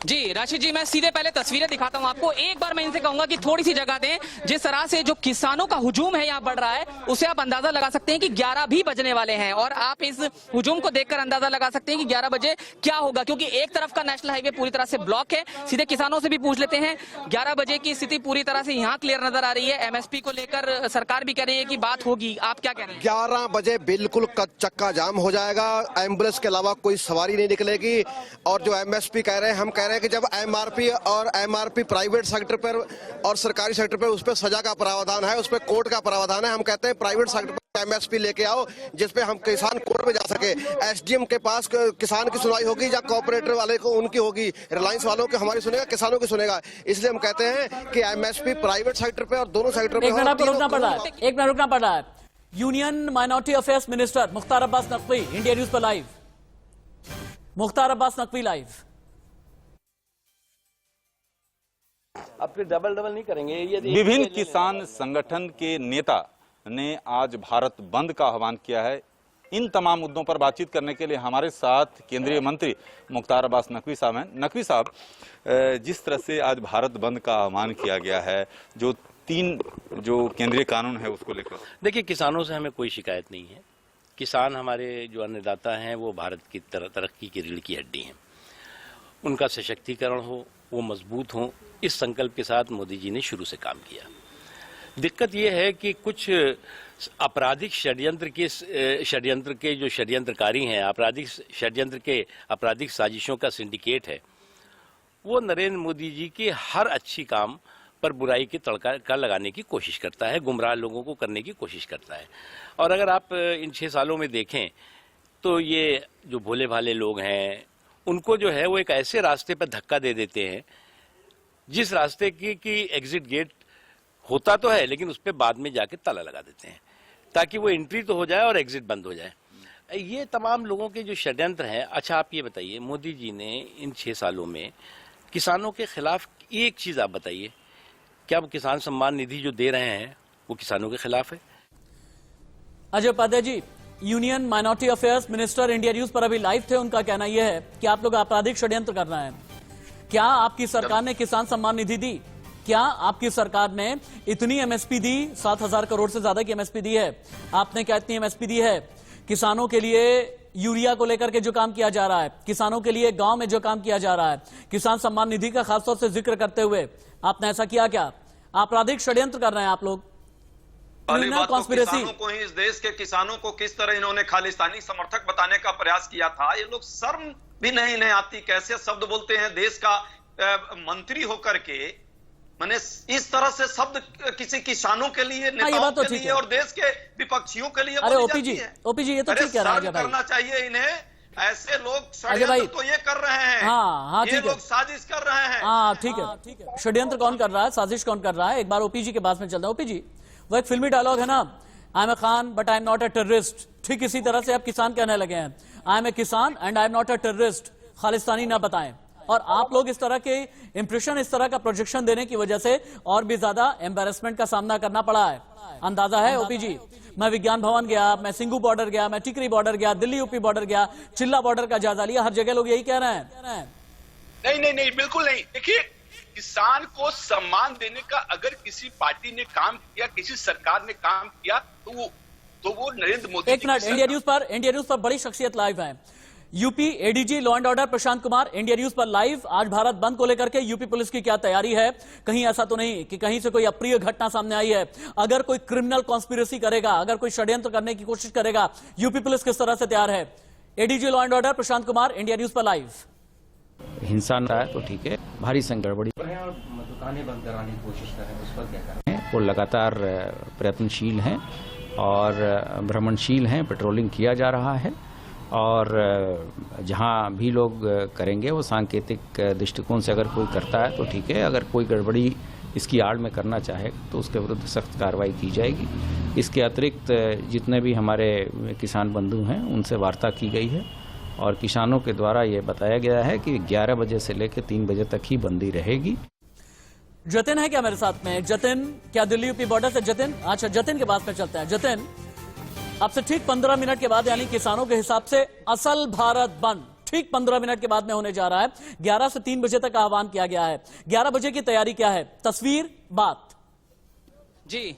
ji, Rashid ji, मैं सीधे पहले तस्वीरें दिखाता हूं आपको। एक बार मैं इनसे कहूंगा कि थोड़ी सी जगह दें। जिस तरह से जो किसानों का हुजूम है यहाँ बढ़ रहा है, उससे आप अंदाजा लगा सकते हैं कि 11 भी बजने वाले हैं, और आप इस हुजूम को देखकर अंदाजा लगा सकते हैं कि 11 बजे क्या होगा, क्योंकि एक तरफ का नेशनल हाईवे पूरी तरह से ब्लॉक है। सीधे किसानों से भी पूछ लेते हैं। 11 बजे की स्थिति पूरी तरह से यहाँ क्लियर नजर आ रही है। एमएसपी को लेकर सरकार भी कह रही है कि बात होगी, आप क्या कह रहे हैं? 11 बजे बिल्कुल चक्का जाम हो जाएगा, एम्बुलेंस के अलावा कोई सवारी नहीं निकलेगी। और जो एमएसपी कह रहे हैं, हम कह रहे हैं कि जब एमआरपी प्राइवेट सेक्टर पर और सरकारी सेक्टर पर उस पर सजा का प्रावधान है, उस पर कोर्ट का प्रावधान है। हम कहते हैं प्राइवेट सेक्टर पर एमएसपी लेके आओ, जिसपे हम किसान कोर्ट में जा सके। एसडीएम के पास किसान की सुनवाई होगी या कॉर्पोरेटर वाले को उनकी होगी, रिलायंस वालों की हमारी सुनेगा, किसानों की सुनेगा। इसलिए हम कहते हैं कि एमएसपी प्राइवेट सेक्टर पे और दोनों सेक्टर पे एक मिनट रुकना पड़ रहा है। Union minority affairs minister Mukhtar Abbas Naqvi India News पर लाइव। मुख्तार अब्बास नकवी लाइव। अब फिर डबल नहीं करेंगे ये। विभिन्न किसान संगठन के नेता ने आज भारत बंद का आह्वान किया है। इन तमाम मुद्दों पर बातचीत करने के लिए हमारे साथ केंद्रीय मंत्री मुख्तार अब्बास नकवी साहब हैं। नकवी साहब, जिस तरह से आज भारत बंद का आह्वान किया गया है, जो 3 केंद्रीय कानून है उसको लेकर, देखिए, किसानों से हमें कोई शिकायत नहीं है। किसान हमारे जो अन्नदाता हैं वो भारत की तरक्की की रीढ़ की हड्डी हैं। उनका सशक्तिकरण हो, वो मजबूत हो, इस संकल्प के साथ मोदी जी ने शुरू से काम किया। दिक्कत ये है कि कुछ आपराधिक षड्यंत्र के जो षड्यंत्रकारी हैं, आपराधिक साजिशों का सिंडिकेट है, वो नरेंद्र मोदी जी के हर अच्छी काम पर बुराई के तड़का लगाने की कोशिश करता है, गुमराह लोगों को करने की कोशिश करता है। और अगर आप इन 6 सालों में देखें तो ये जो भोले भाले लोग हैं, उनको जो है वो एक ऐसे रास्ते पर धक्का दे देते हैं जिस रास्ते की एग्जिट गेट होता तो है, लेकिन उस पर बाद में जाके ताला लगा देते हैं ताकि वो एंट्री तो हो जाए और एग्जिट बंद हो जाए। ये तमाम लोगों के जो षड्यंत्र हैं। अच्छा, आप ये बताइए, मोदी जी ने इन 6 सालों में किसानों के खिलाफ एक चीज आप बताइए, क्या वो किसान सम्मान निधि जो दे रहे हैं वो किसानों के खिलाफ है? Ajay Upadhyay ji, union minority affairs minister India News पर अभी लाइव थे। उनका कहना यह है कि आप लोग आपराधिक षड्यंत्र कर रहे हैं। क्या आपकी सरकार ने किसान सम्मान निधि दी? क्या आपकी सरकार ने इतनी एमएसपी दी? 7,000 करोड़ से ज्यादा की एमएसपी दी है। आपने क्या इतनी एमएसपी दी है? किसानों के लिए यूरिया को लेकर के जो काम किया जा रहा है, किसानों के लिए गांव में जो काम किया जा रहा है, किसान सम्मान निधि का खासतौर से जिक्र करते हुए आपने ऐसा किया क्या? आपराधिक षड्यंत्र कर रहे हैं आप लोग। पहली बात तो किसानों को ही, इस देश के किसानों को किस तरह इन्होंने खालिस्तानी समर्थक बताने का प्रयास किया था। ये लोग शर्म भी नहीं इन्हें आती, कैसे शब्द बोलते हैं देश का मंत्री होकर के। मैंने इस तरह से शब्द किसी किसानों के लिए, नेताओं के लिए और देश के विपक्षियों के लिए अरे ओपी जी ये तो ठीक कह रहा है भाई। करना चाहिए इन्हें। ऐसे लोग अजय भाई, षड्यंत्र तो ये कर रहे हैं। हाँ ये ठीक है, लोग साजिश कर रहे हैं। हाँ ठीक है। षड्यंत्र कौन कर रहा है, साजिश कौन कर रहा है? एक बार ओपीजी के पास में चलता है। ओपीजी, वो एक फिल्मी डायलॉग है ना, I am a Khan but I am not a terrorist, ठीक इसी तरह से अब किसान कहने लगे हैं, आई एम ए किसान and I am not a terrorist, Khalistani ना बताएं। और आप लोग इस तरह के इंप्रेशन, इस तरह का प्रोजेक्शन देने की वजह से और भी ज्यादा एम्बेरसमेंट का सामना करना पड़ा है। अंदाजा है ओपीजी, मैं विज्ञान भवन गया, मैं सिंगू बॉर्डर गया, मैं टिकरी बॉर्डर गया, दिल्ली यूपी बॉर्डर गया, चिल्ला बॉर्डर का जायजा लिया, हर जगह लोग यही कह रहे हैं। नहीं, बिल्कुल नहीं। देखिए, किसान को सम्मान देने का अगर किसी पार्टी ने काम किया, किसी सरकार ने काम किया, तो वो नरेंद्र मोदी। एक मिनट, इंडिया न्यूज पर बड़ी शख्सियत लाइव है। UP ADG law and order Prashant Kumar India News पर लाइव। आज भारत बंद को लेकर के यूपी पुलिस की क्या तैयारी है? कहीं ऐसा तो नहीं कि कहीं से कोई अप्रिय घटना सामने आई है? अगर कोई क्रिमिनल कॉन्स्पिरेसी करेगा, अगर कोई षड्यंत्र करने की कोशिश करेगा, यूपी पुलिस किस तरह से तैयार है? ADG law and order Prashant Kumar India News पर लाइव। हिंसा न है तो ठीक है, भारी गड़बड़ी और दुकानें बंद कराने की कोशिश कर रहे हैं, उस पर क्या करें? वो लगातार प्रयत्नशील हैं और भ्रमणशील हैं, पेट्रोलिंग किया जा रहा है और जहां भी लोग करेंगे वो सांकेतिक दृष्टिकोण से अगर कोई करता है तो ठीक है, अगर कोई गड़बड़ी इसकी आड़ में करना चाहे तो उसके विरुद्ध सख्त कार्रवाई की जाएगी। इसके अतिरिक्त जितने भी हमारे किसान बंधु हैं उनसे वार्ता की गई है और किसानों के द्वारा ये बताया गया है कि 11 बजे से लेकर 3 बजे तक ही बंदी रहेगी। जतिन है क्या मेरे साथ में? जतिन, क्या दिल्ली यूपी बॉर्डर से जतिन? अच्छा, जतिन के पास में चलते हैं। जतिन, अब से ठीक 15 मिनट के बाद, यानी किसानों के हिसाब से असल भारत बंद ठीक 15 मिनट के बाद में होने जा रहा है। 11 से 3 बजे तक का आह्वान किया गया है। 11 बजे की तैयारी क्या है? तस्वीर, बात जी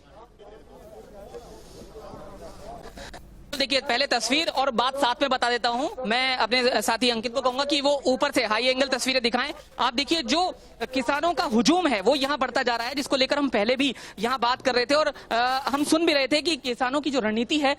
देखिए, पहले तस्वीर और बात साथ में बता देता हूं। मैं अपने साथी अंकित को कहूंगा कि वो ऊपर से हाई एंगल तस्वीरें दिखाएं। आप देखिए, जो किसानों का हुजूम है वो यहां बढ़ता जा रहा है, जिसको लेकर हम पहले भी यहां बात कर रहे थे और हम सुन भी रहे थे कि किसानों की जो रणनीति है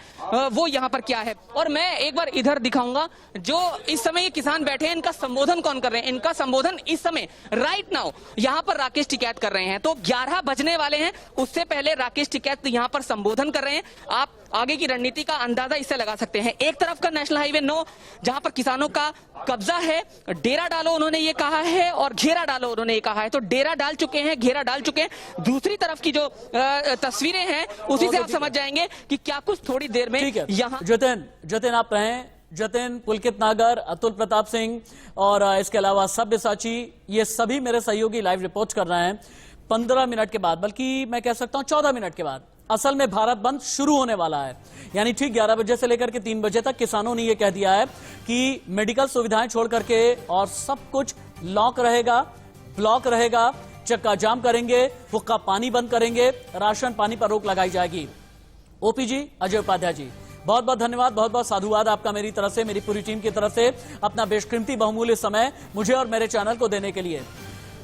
वो यहां पर क्या है। और मैं एक बार इधर दिखाऊंगा, जो इस समय ये किसान बैठे हैं, इनका संबोधन कौन कर रहे हैं? इनका संबोधन इस समय राइट नाउ यहां पर राकेश टिकैत कर रहे हैं। तो 11 बजने वाले हैं, उससे पहले राकेश टिकैत यहां पर संबोधन कर रहे हैं। आप आगे की रणनीति का अंदाजा इससे लगा सकते हैं। एक तरफ का नेशनल हाईवे 9 जहां पर किसानों का कब्जा है, डेरा डालो उन्होंने ये कहा है और घेरा डालो उन्होंने ये कहा है। तो डेरा डाल चुके हैं, घेरा डाल चुके हैं। दूसरी तरफ की जो तस्वीरें हैं उसी से आप समझ जाएंगे कि क्या कुछ थोड़ी देर में यहाँ। जतिन आप रहें। जतिन, पुलकित नागर, अतुल प्रताप सिंह और इसके अलावा सब्यसाची, ये सभी मेरे सहयोगी लाइव रिपोर्ट कर रहे हैं। 15 मिनट के बाद, बल्कि मैं कह सकता हूं 14 मिनट के बाद असल में भारत बंद शुरू होने वाला है। यानी ठीक 11 बजे से लेकर के 3 बजे तक किसानों ने यह कह दिया है कि मेडिकल सुविधाएं छोड़ करके और सब कुछ लॉक रहेगा, ब्लॉक रहेगा, चक्का जाम करेंगे, हुक्का पानी बंद करेंगे, राशन पानी पर रोक लगाई जाएगी। ओपीजी अजय उपाध्याय जी, बहुत बहुत धन्यवाद, बहुत बहुत साधुवाद आपका मेरी तरफ से, मेरी पूरी टीम की तरफ से, अपना बेशकीमती बहुमूल्य समय मुझे और मेरे चैनल को देने के लिए।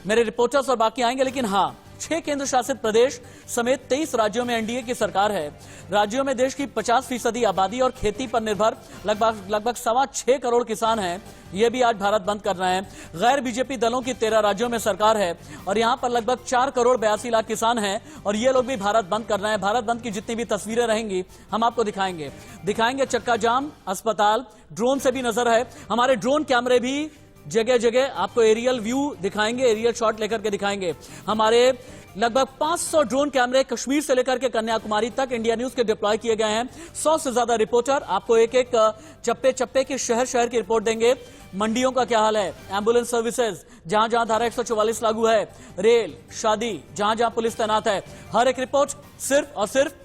मेरे रिपोर्टर्स और बाकी आएंगे, लेकिन हाँ, 6 केंद्र शासित प्रदेश समेत 23 राज्यों में एनडीए की सरकार है। राज्यों में देश की 50% आबादी और खेती पर निर्भर लगभग 6.25 करोड़ किसान हैं। ये भी आज भारत बंद कर रहे हैं। गैर बीजेपी दलों की 13 राज्यों में सरकार है और यहां पर लगभग 4 करोड़ 82 लाख किसान हैं और ये लोग भी भारत बंद कर रहे हैं। भारत बंद की जितनी भी तस्वीरें रहेंगी हम आपको दिखाएंगे चक्का जाम, अस्पताल, ड्रोन से भी नजर है। हमारे ड्रोन कैमरे भी जगह जगह आपको एरियल व्यू दिखाएंगे, एरियल शॉट लेकर के दिखाएंगे। हमारे लगभग 500 ड्रोन कैमरे कश्मीर से लेकर के कन्याकुमारी तक इंडिया न्यूज के डिप्लॉय किए गए हैं। 100 से ज्यादा रिपोर्टर आपको एक एक चप्पे चप्पे के शहर की रिपोर्ट देंगे। मंडियों का क्या हाल है, एम्बुलेंस सर्विसेज, जहां जहां धारा 144 लागू है, रेल, शादी, जहां जहां पुलिस तैनात है, हर एक रिपोर्ट सिर्फ और सिर्फ